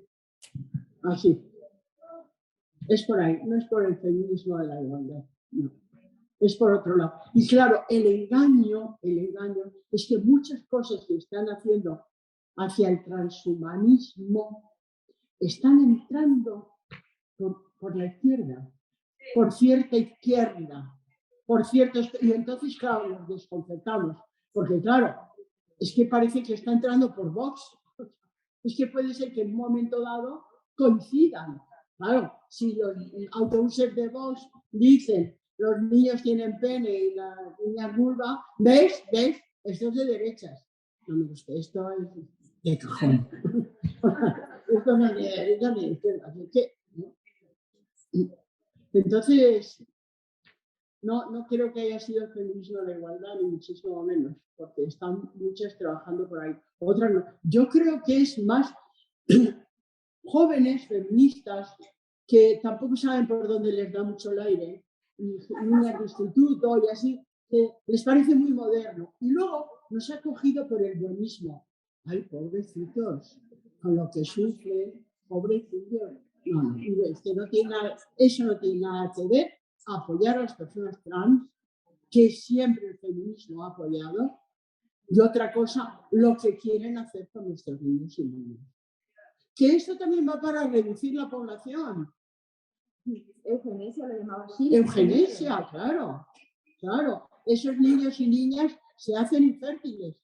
Es por ahí, no es por el feminismo de la igualdad, no. Es por otro lado. Y claro, el engaño es que muchas cosas que están haciendo hacia el transhumanismo están entrando por la izquierda, por cierta izquierda, y entonces, claro, nos desconcertamos, porque claro, es que parece que está entrando por Vox. Es que puede ser que en un momento dado coincidan. Claro, si los autobuses de Vox dicen los niños tienen pene y las niñas vulva, ¿ves? Esto es de derechas. No me gusta, esto es de cajón. Esto no es de derecha ni de izquierda. Entonces, no creo que haya sido el feminismo de la igualdad, ni muchísimo menos, porque están muchas trabajando por ahí. Otras no. Yo creo que es más jóvenes feministas que tampoco saben por dónde les da mucho el aire, niñas de instituto y así, que les parece muy moderno. Y luego nos ha cogido por el buenismo. Ay, pobrecitos, con lo que sufre, pobrecitos. No, es que no tiene nada, eso no tiene nada que ver a apoyar a las personas trans, que siempre el feminismo ha apoyado, y otra cosa, lo que quieren hacer con nuestros niños y niñas. Que esto también va para reducir la población. Eugenesia le llamaba así. Eugenesia, claro, claro. Esos niños y niñas se hacen infértiles.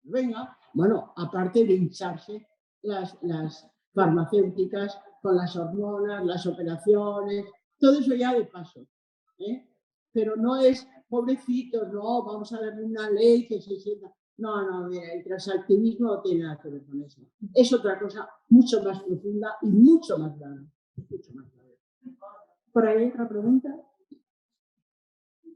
Venga, bueno, aparte de hincharse las farmacéuticas con las hormonas, las operaciones, todo eso ya de paso. Pero no es, pobrecitos, no, vamos a darle una ley que se sienta. No, mira, el transactivismo no tiene nada que ver con eso. Es otra cosa mucho más profunda y mucho más grave. Mucho más grave. Por ahí hay otra pregunta.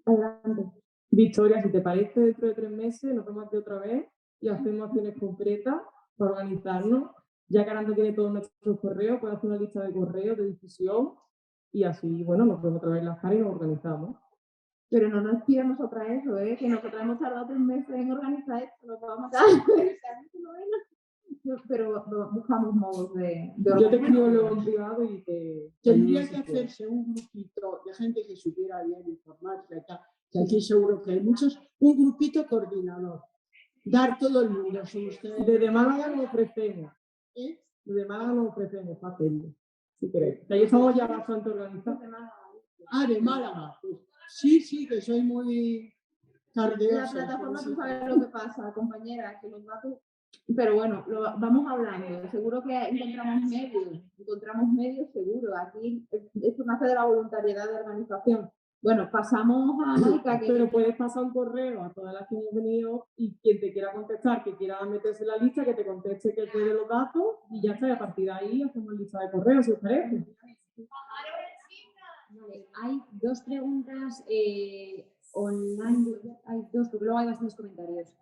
Adelante. Victoria, si te parece, dentro de 3 meses nos vemos aquí otra vez y hacemos acciones concretas para organizarnos. Ya que Aranda tiene todos nuestros correos, puede hacer una lista de correos de difusión y así, bueno, nos vemos otra vez en las caras y nos organizamos. Pero no nos pidan nosotras eso, que nosotras hemos tardado 3 meses en organizar esto, nos vamos a pero buscamos modos de Yo te escribo luego en privado y te... Tendría que hacerse un grupito de gente que supiera bien informática, que aquí seguro que hay muchos, un grupito coordinador. Dar todo el mundo, si ustedes... Desde Málaga nos ofrecemos. Desde Málaga nos ofrecemos para hacerlo, si queréis. Ahí estamos ya bastante organizados. De Málaga. Pues, sí, que soy muy tardiosa. La plataforma, tú sabes lo que pasa, compañera, que los datos... Pero bueno, vamos hablando. Seguro que encontramos medios seguro. Aquí esto nace de la voluntariedad de organización. Bueno, pasamos a Maika. Pero puedes pasar un correo a todas las que hemos venido y quien te quiera contestar, que quiera meterse en la lista, que te conteste que te dé los datos y ya está. Y a partir de ahí hacemos lista de correos, si os parece. Vale, hay 2 preguntas online, hay 2, porque luego hay bastantes comentarios.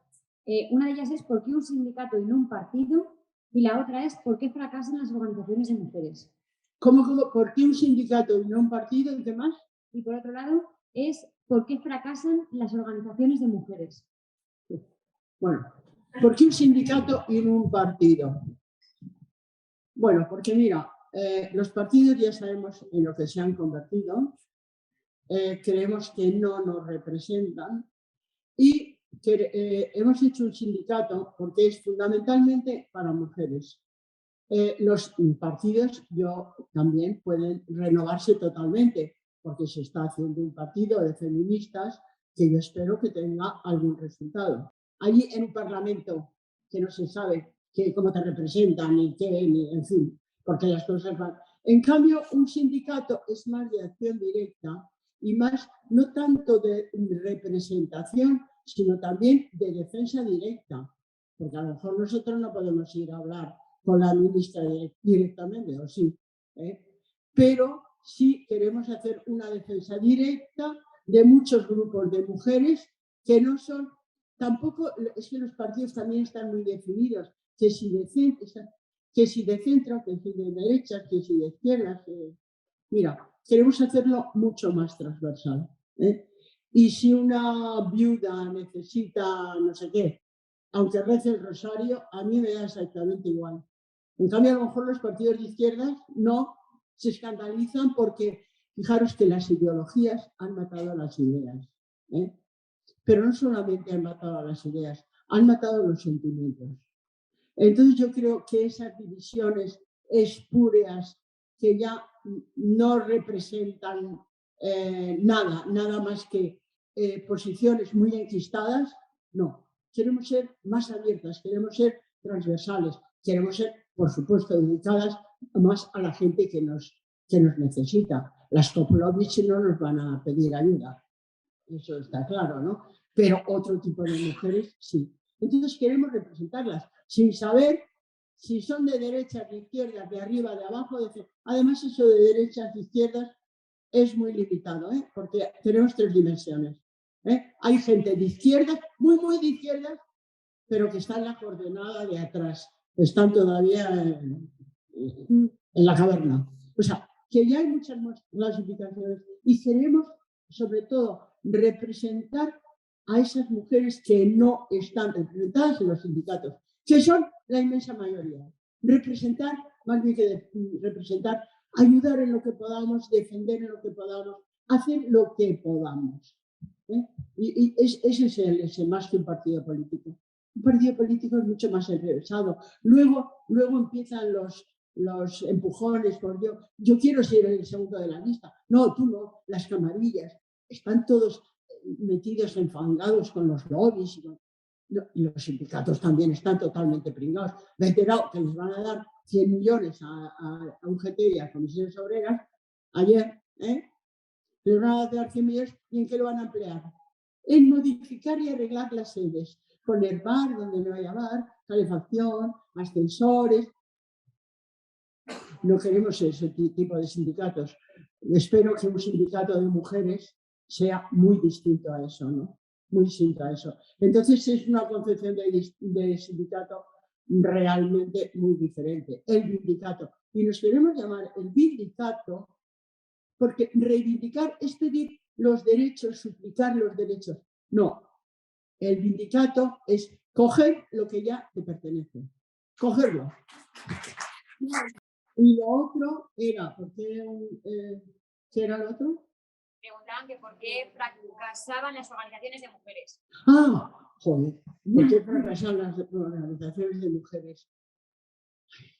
Una de ellas es ¿por qué un sindicato y no un partido? Y la otra es ¿por qué fracasan las organizaciones de mujeres? ¿Cómo? ¿Por qué un sindicato y no un partido? ¿Y qué más? Y por otro lado es ¿por qué fracasan las organizaciones de mujeres? Bueno, ¿por qué un sindicato y no un partido? Bueno, porque mira, los partidos ya sabemos en lo que se han convertido, creemos que no nos representan y que hemos hecho un sindicato porque es fundamentalmente para mujeres. Los partidos también pueden renovarse totalmente porque se está haciendo un partido de feministas que yo espero que tenga algún resultado. Allí en un parlamento que no se sabe cómo te representan ni qué, en fin, porque las cosas van. En cambio, un sindicato es más de acción directa y más, no tanto de representación, sino también de defensa directa. Porque a lo mejor nosotros no podemos ir a hablar con la ministra directamente, o sí. Pero sí queremos hacer una defensa directa de muchos grupos de mujeres que no son, tampoco, es que los partidos también están muy definidos, que si de centro, que si de derecha, que si de izquierda. Mira, queremos hacerlo mucho más transversal. Y si una viuda necesita no sé qué, aunque rece el rosario, a mí me da exactamente igual. En cambio, a lo mejor los partidos de izquierdas no se escandalizan porque, fijaros que las ideologías han matado a las ideas. Pero no solamente han matado a las ideas, han matado los sentimientos. Entonces yo creo que esas divisiones espurias que ya no representan nada más que posiciones muy enquistadas, no. Queremos ser más abiertas, queremos ser transversales, queremos ser, por supuesto, dedicadas más a la gente que nos necesita. Las Koplovich no nos van a pedir ayuda, eso está claro, ¿no? Pero otro tipo de mujeres sí. Entonces queremos representarlas sin saber si son de derechas, de izquierdas, de arriba, de abajo. Además, eso de derechas, de izquierdas es muy limitado, porque tenemos 3 dimensiones. Hay gente de izquierda, muy de izquierda, pero que está en la coordenada de atrás. Están todavía en la caverna. O sea, que ya hay muchas más clasificaciones y queremos, sobre todo, representar a esas mujeres que no están representadas en los sindicatos, que son la inmensa mayoría. Representar, más bien que representar, ayudar en lo que podamos, defender en lo que podamos, hacer lo que podamos. Y ese es el más que un partido político. Un partido político es mucho más enrevesado. Luego empiezan los empujones por yo quiero ser el segundo de la lista. No, tú no, las camarillas. Están todos metidos, enfangados con los lobbies. Y los sindicatos también están totalmente pringados. Me he enterado que les van a dar 100 millones a UGT y a Comisiones Obreras ayer, les van a dar 100 millones y ¿en qué lo van a emplear? En modificar y arreglar las sedes, poner bar donde no haya bar, calefacción, ascensores. No queremos ese tipo de sindicatos. Espero que un sindicato de mujeres sea muy distinto a eso, ¿no? Muy distinto a eso. Entonces es una concepción de sindicato realmente muy diferente. El vindicato. Y nos queremos llamar el vindicato porque reivindicar es pedir los derechos, suplicar los derechos. No. El vindicato es coger lo que ya te pertenece. Cogerlo. Y lo otro era, ¿qué era lo otro? Preguntaban que por qué fracasaban las organizaciones de mujeres. Joder, ¿por qué fracasaban las organizaciones de mujeres?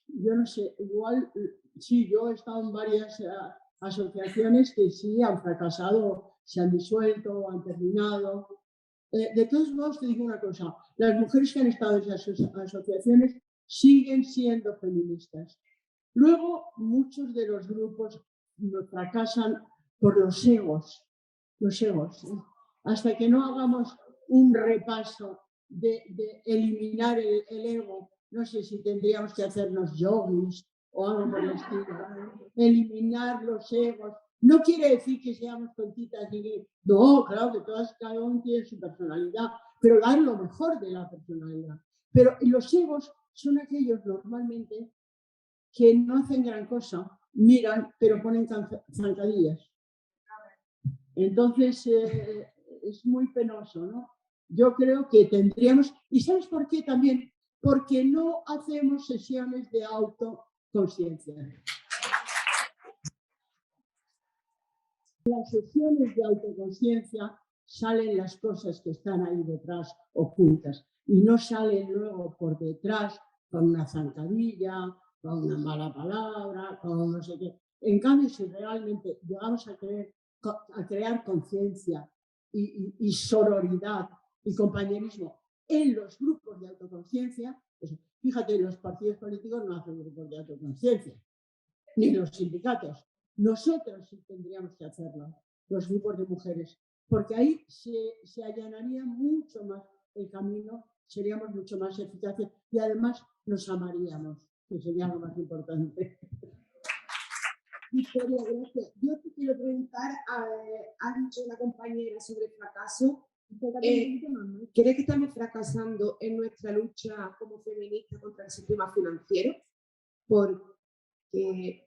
Yo no sé, igual, sí, yo he estado en varias asociaciones que sí han fracasado, se han disuelto, han terminado. De todos modos, te digo una cosa, las mujeres que han estado en esas asociaciones siguen siendo feministas. Luego, muchos de los grupos fracasan por los egos. Hasta que no hagamos un repaso de eliminar el ego, no sé si tendríamos que hacernos yogis o algo por el estilo. Eliminar los egos. No quiere decir que seamos tontitas y que no, claro que cada uno tiene su personalidad, pero dar lo mejor de la personalidad. Pero los egos son aquellos normalmente que no hacen gran cosa, miran, pero ponen zancadillas. Entonces, es muy penoso, ¿no? Yo creo que tendríamos, ¿y sabes por qué también? Porque no hacemos sesiones de autoconciencia. En las sesiones de autoconciencia salen las cosas que están ahí detrás ocultas y no salen luego por detrás con una zancadilla, con una mala palabra, con no sé qué. En cambio, si realmente llegamos a crear conciencia y sororidad y compañerismo en los grupos de autoconciencia, pues, fíjate, los partidos políticos no hacen grupos de autoconciencia, ni los sindicatos. Nosotros sí tendríamos que hacerlo, los grupos de mujeres, porque ahí se allanaría mucho más el camino, seríamos mucho más eficaces y además nos amaríamos, que sería lo más importante. Victoria, gracias. Yo te quiero preguntar, ha dicho una compañera sobre fracaso. ¿Cree que estamos fracasando en nuestra lucha como feministas contra el sistema financiero? Porque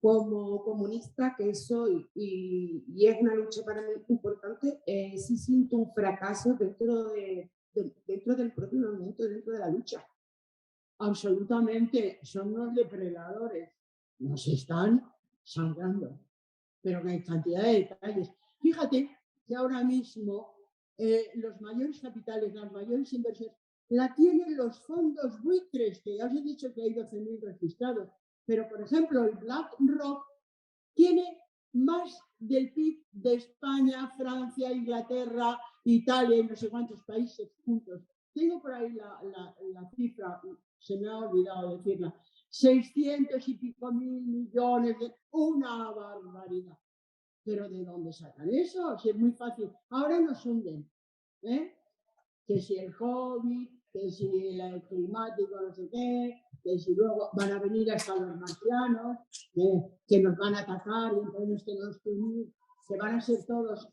como comunista que soy y es una lucha para mí importante, sí siento un fracaso dentro del propio movimiento, dentro de la lucha. Absolutamente, son unos depredadores, nos están sangrando, pero que hay cantidad de detalles. Fíjate que ahora mismo los mayores capitales, las mayores inversiones, la tienen los fondos buitres, que ya os he dicho que hay 12.000 registrados, pero por ejemplo el BlackRock tiene más del PIB de España, Francia, Inglaterra, Italia y no sé cuántos países juntos. Tengo por ahí la cifra, se me ha olvidado decirla, 600 y pico mil millones, una barbaridad. ¿Pero de dónde sacan eso? Si es muy fácil. Ahora nos hunden, que si el COVID, que si el climático, no sé qué, que si luego van a venir hasta los marcianos, que nos van a atacar y entonces nos tenemos que unir, que van a ser todos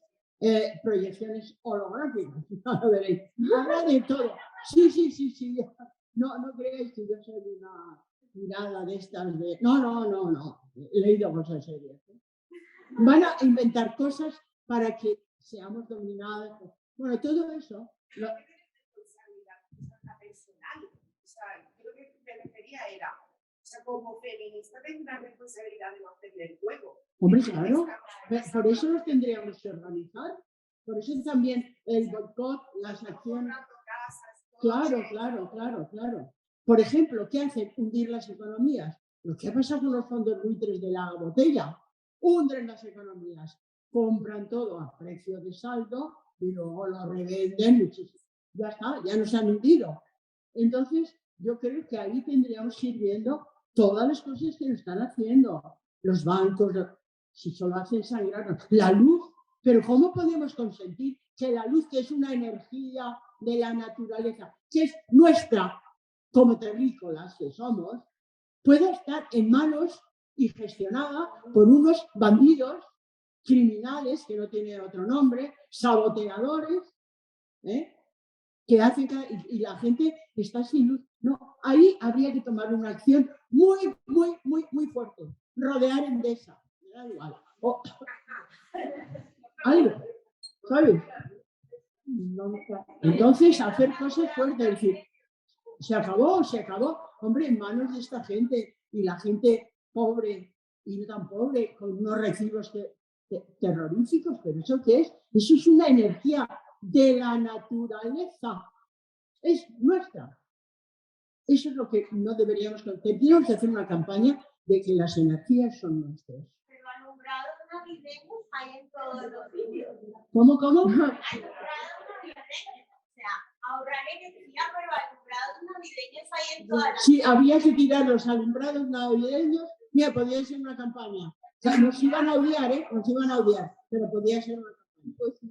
proyecciones holográficas. No veréis. Habrá de todo. Sí. No creáis que yo soy mirada de estas de... No. He leído cosas serias. Van a inventar cosas para que seamos dominadas. Bueno, todo eso... Personal. O sea, yo lo que me refería era, o sea, como feminista tengo una responsabilidad de no hacerle el juego. Hombre, claro, por eso nos tendríamos que organizar. Por eso también el boicot, las acciones... Claro. Por ejemplo, ¿qué hacen? Hundir las economías. Lo que ha pasado con los fondos buitres de la botella. Hunden las economías. Compran todo a precio de saldo y luego lo revenden muchísimo. Ya está, ya nos han hundido. Entonces, yo creo que ahí tendríamos que ir viendo todas las cosas que nos están haciendo. Los bancos, si solo hacen sangrar, la luz. Pero ¿cómo podemos consentir que la luz, que es una energía de la naturaleza, que es nuestra, como terrícolas que somos, pueda estar en manos y gestionada por unos bandidos criminales, que no tienen otro nombre, saboteadores, que hacen y la gente está sin luz? No, ahí habría que tomar una acción muy fuerte. Rodear Endesa, me da igual. Algo, ¿sabes? Entonces, hacer cosas fuertes, decir, se acabó. Hombre, en manos de esta gente y la gente pobre y no tan pobre, con unos recibos terroríficos, pero ¿eso qué es? Eso es una energía de la naturaleza, es nuestra. Eso es lo que no deberíamos hacer. Tenemos que hacer una campaña de que las energías son nuestras. Pero alumbrados navideños hay en todos los sitios. ¿Cómo? Alumbrados navideños. O sea, ahorrar energía, pero alumbrados navideños hay en todas las... Sí, había que tirar los alumbrados navideños. Mira, podría ser una campaña. O sea, nos iban a odiar, nos iban a odiar, pero podría ser una campaña. Pues,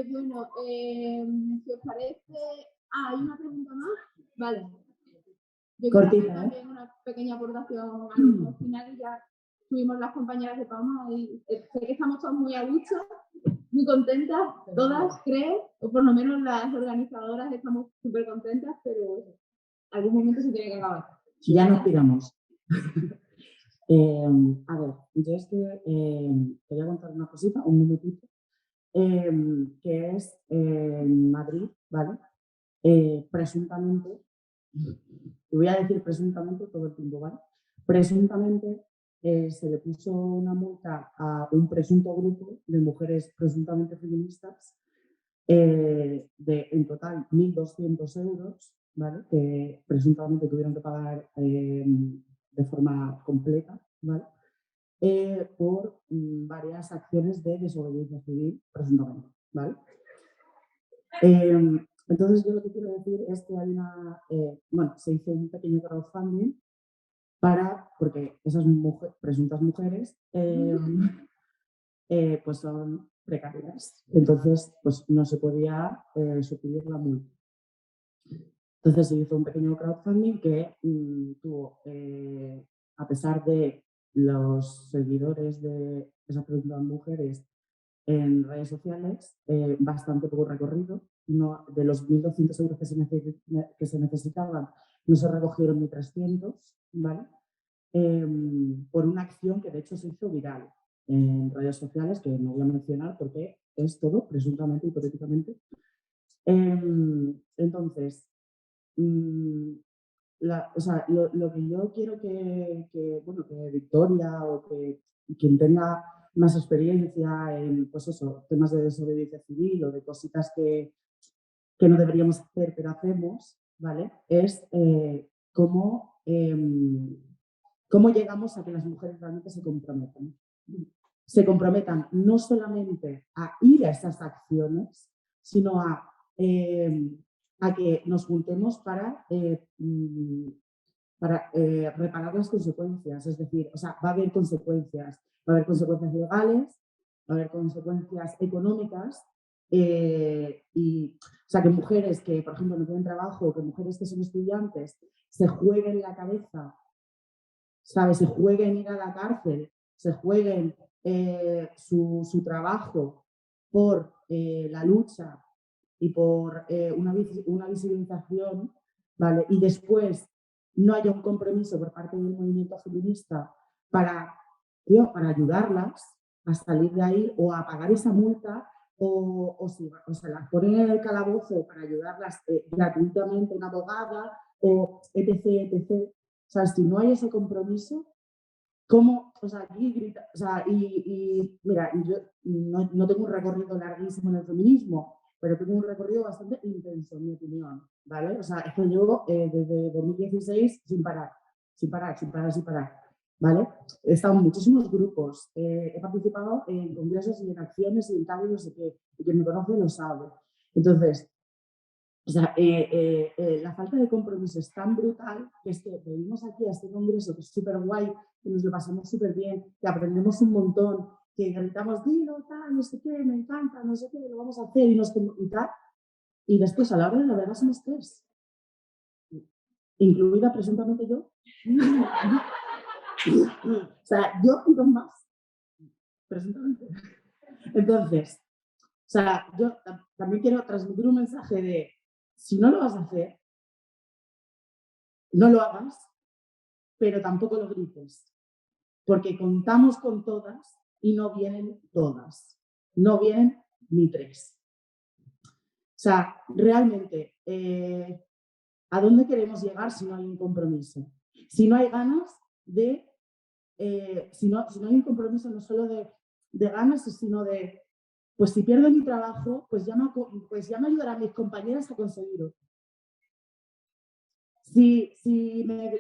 bueno, si os parece... hay una pregunta más. Vale. Yo Cortita, también una pequeña aportación al final y ya tuvimos las compañeras de Palma y sé que estamos todas muy a gusto, muy contentas, todas creo, o por lo menos las organizadoras estamos súper contentas, pero algún momento se tiene que acabar. Ya nos piramos. A ver, yo es que quería contar una cosita, un minutito, que es en Madrid, ¿vale? Presuntamente, y voy a decir presuntamente todo el tiempo, ¿vale? Presuntamente se le puso una multa a un presunto grupo de mujeres presuntamente feministas de en total 1.200 euros, ¿vale? Que presuntamente tuvieron que pagar de forma completa, ¿vale? Por varias acciones de desobediencia civil, presuntamente, ¿vale? Entonces, yo lo que quiero decir es que hay se hizo un pequeño crowdfunding porque esas presuntas mujeres pues son precarias. Entonces, pues no se podía suplir la multa. Entonces, se hizo un pequeño crowdfunding que tuvo, a pesar de los seguidores de esas presuntas mujeres en redes sociales, bastante poco recorrido. No, de los 1.200 euros que se necesitaban, no se recogieron ni 300, ¿vale? Por una acción que de hecho se hizo viral en redes sociales, que no voy a mencionar porque es todo presuntamente, hipotéticamente. Entonces, lo que yo quiero que Victoria o que quien tenga más experiencia en, pues eso, temas de desobediencia civil o de cositas que no deberíamos hacer, pero hacemos, ¿vale? Es cómo llegamos a que las mujeres realmente se comprometan. Se comprometan no solamente a ir a esas acciones, sino a que nos juntemos para reparar las consecuencias. Es decir, o sea, va a haber consecuencias legales, va a haber consecuencias económicas, o sea, que mujeres que, por ejemplo, no tienen trabajo, que mujeres que son estudiantes se jueguen la cabeza, ¿sabes? Se jueguen ir a la cárcel, se jueguen su trabajo por la lucha y por una visibilización, ¿vale? Y después no haya un compromiso por parte del movimiento feminista para ayudarlas a salir de ahí o a pagar esa multa o se las ponen en el calabozo para ayudarlas gratuitamente una abogada o etc, etc. O sea, si no hay ese compromiso, ¿cómo? O sea, aquí grita, o sea, mira, yo no tengo un recorrido larguísimo en el feminismo, pero tengo un recorrido bastante intenso, en mi opinión, ¿vale? O sea, es que llevo desde 2016 sin parar, ¿vale? He estado en muchísimos grupos, he participado en congresos y en acciones y en tal y no sé qué, y quien me conoce lo sabe. Entonces, o sea, la falta de compromiso es tan brutal que es que venimos aquí a este congreso que es súper guay, que nos lo pasamos súper bien, que aprendemos un montón, que gritamos, dilo, tal, no sé qué, me encanta, no sé qué, lo vamos a hacer y tal. Y después, a la hora de la verdad, somos tres. Incluida presuntamente yo. O sea, yo y dos más. Presuntamente. Entonces, o sea, yo también quiero transmitir un mensaje de si no lo vas a hacer, no lo hagas, pero tampoco lo grites, porque contamos con todas y no vienen todas, no vienen ni tres. O sea, realmente, ¿a dónde queremos llegar si no hay un compromiso? Si no hay ganas de, si no hay un compromiso no solo de ganas, sino de, pues si pierdo mi trabajo, pues ya me ayudarán mis compañeras a conseguirlo. Si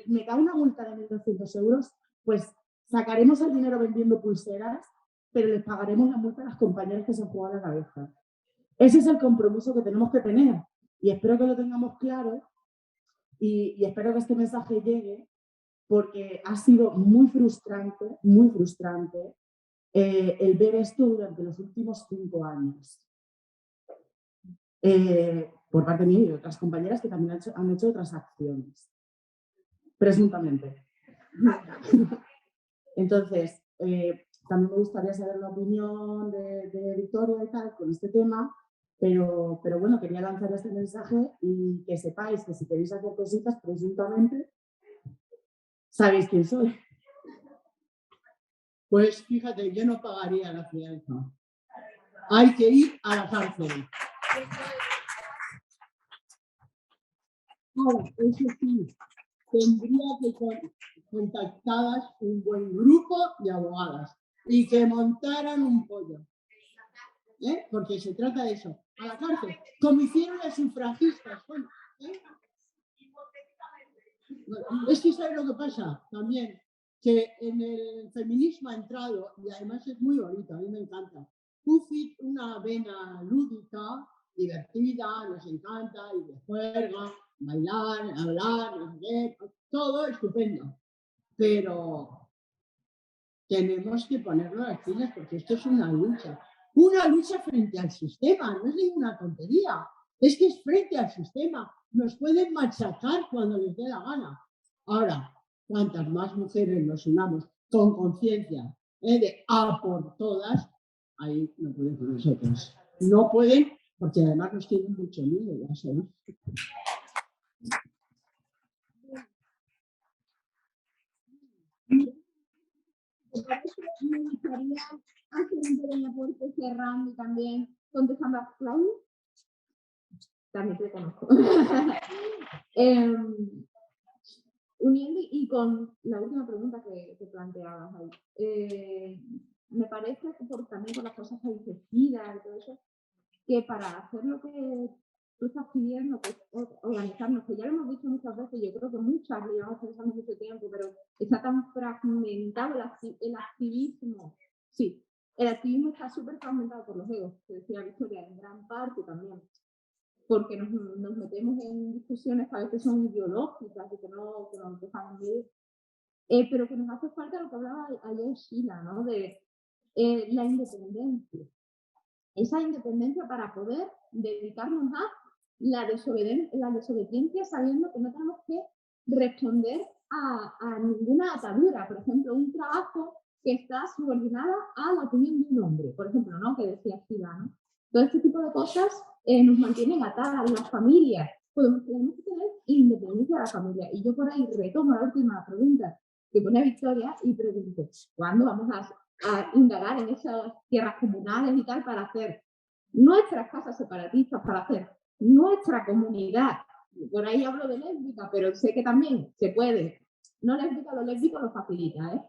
me cae una multa de 1.200 euros, pues sacaremos el dinero vendiendo pulseras, pero les pagaremos la multa a las compañeras que se han jugado la cabeza. Ese es el compromiso que tenemos que tener y espero que lo tengamos claro y espero que este mensaje llegue porque ha sido muy frustrante el ver esto durante los últimos 5 años. Por parte mía y de otras compañeras que también han hecho otras acciones, presuntamente. Entonces, también me gustaría saber la opinión de Victoria y tal con este tema, pero bueno, quería lanzar este mensaje y que sepáis que si queréis hacer cositas, presuntamente, sabéis quién soy. Pues fíjate, yo no pagaría la fianza. Hay que ir a la cárcel. Ahora, eso sí, tendría que contactadas un buen grupo de abogadas y que montaran un pollo. Porque se trata de eso. A la cárcel, como hicieron las sufragistas. Bueno, es que ¿sabes lo que pasa? También, que en el feminismo ha entrado, y además es muy bonito, a mí me encanta, una vena lúdica, divertida, nos encanta, y de juerga, bailar, hablar, no sé qué, todo estupendo. Pero tenemos que ponerlo a las pilas porque esto es una lucha frente al sistema, no es ninguna tontería, es que es frente al sistema, nos pueden machacar cuando les dé la gana. Ahora, cuantas más mujeres nos unamos con conciencia de a por todas, ahí no pueden con nosotros. No pueden porque además nos tienen mucho miedo, ya sabéis. Me gustaría hacer un pequeño aporte cerrando y también contestando a Claudia. También te conozco. Uniendo y con la última pregunta que planteabas ahí. Me parece que también con las cosas que dices y todo eso, que para hacer lo que tú estás pidiendo, pues organizarnos, que ya lo hemos dicho muchas veces, yo creo que muchas lo llevamos pensando mucho tiempo, pero está tan fragmentado el activismo. Sí, el activismo está súper fragmentado por los egos, que decía Victoria, en gran parte también, porque nos metemos en discusiones que a veces son ideológicas y que no nos dejan ver, pero que nos hace falta lo que hablaba ayer Sheila, ¿no? De la independencia. Esa independencia para poder dedicarnos a la desobediencia sabiendo que no tenemos que responder a ninguna atadura. Por ejemplo, un trabajo que está subordinado a la opinión de un hombre, por ejemplo, ¿no? Que decía Sheila, ¿no? Todo este tipo de cosas nos mantienen atadas, las familias, tenemos que tener independencia de la familia. Y yo por ahí retomo la última pregunta que pone Victoria y pregunto, ¿cuándo vamos a indagar en esas tierras comunales y tal para hacer nuestras casas separatistas, para hacer nuestra comunidad? Por ahí hablo de lésbica, pero sé que también se puede. No lésbica, lo lésbico lo facilita, ¿eh?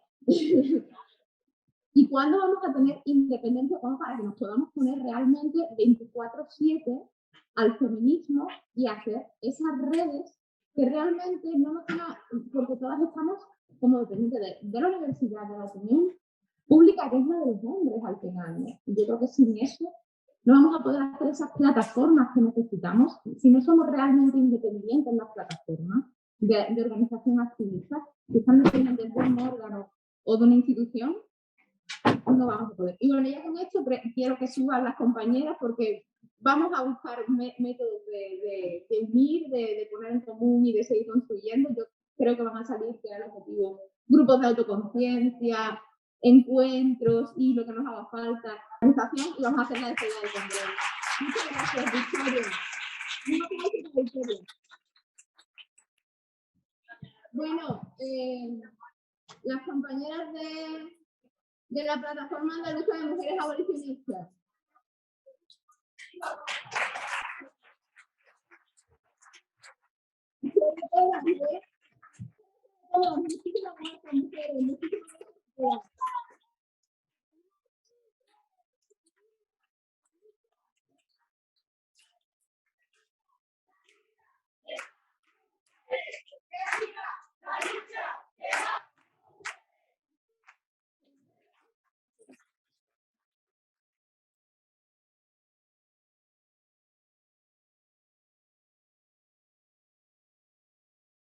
¿Y cuándo vamos a tener independencia como para que nos podamos poner realmente 24/7 al feminismo y hacer esas redes que realmente no nos van a, porque todas estamos como dependientes de la universidad, de la opinión pública, que es la de los hombres al final, ¿no? Y yo creo que sin eso no vamos a poder hacer esas plataformas que necesitamos. Si no somos realmente independientes en las plataformas de organización activista, que están dependientes de un órgano o de una institución, no vamos a poder. Y bueno, ya con esto quiero que suban las compañeras porque vamos a buscar métodos de unir, de poner en común y de seguir construyendo. Yo creo que van a salir, que era el objetivo, grupos de autoconciencia, encuentros y lo que nos haga falta, organización, y vamos a hacer la despedida del congreso. Muchas gracias, Victoria. Victoria. Bueno, las compañeras de la plataforma andaluza de mujeres abolicionistas. Muchísimas gracias, mujeres.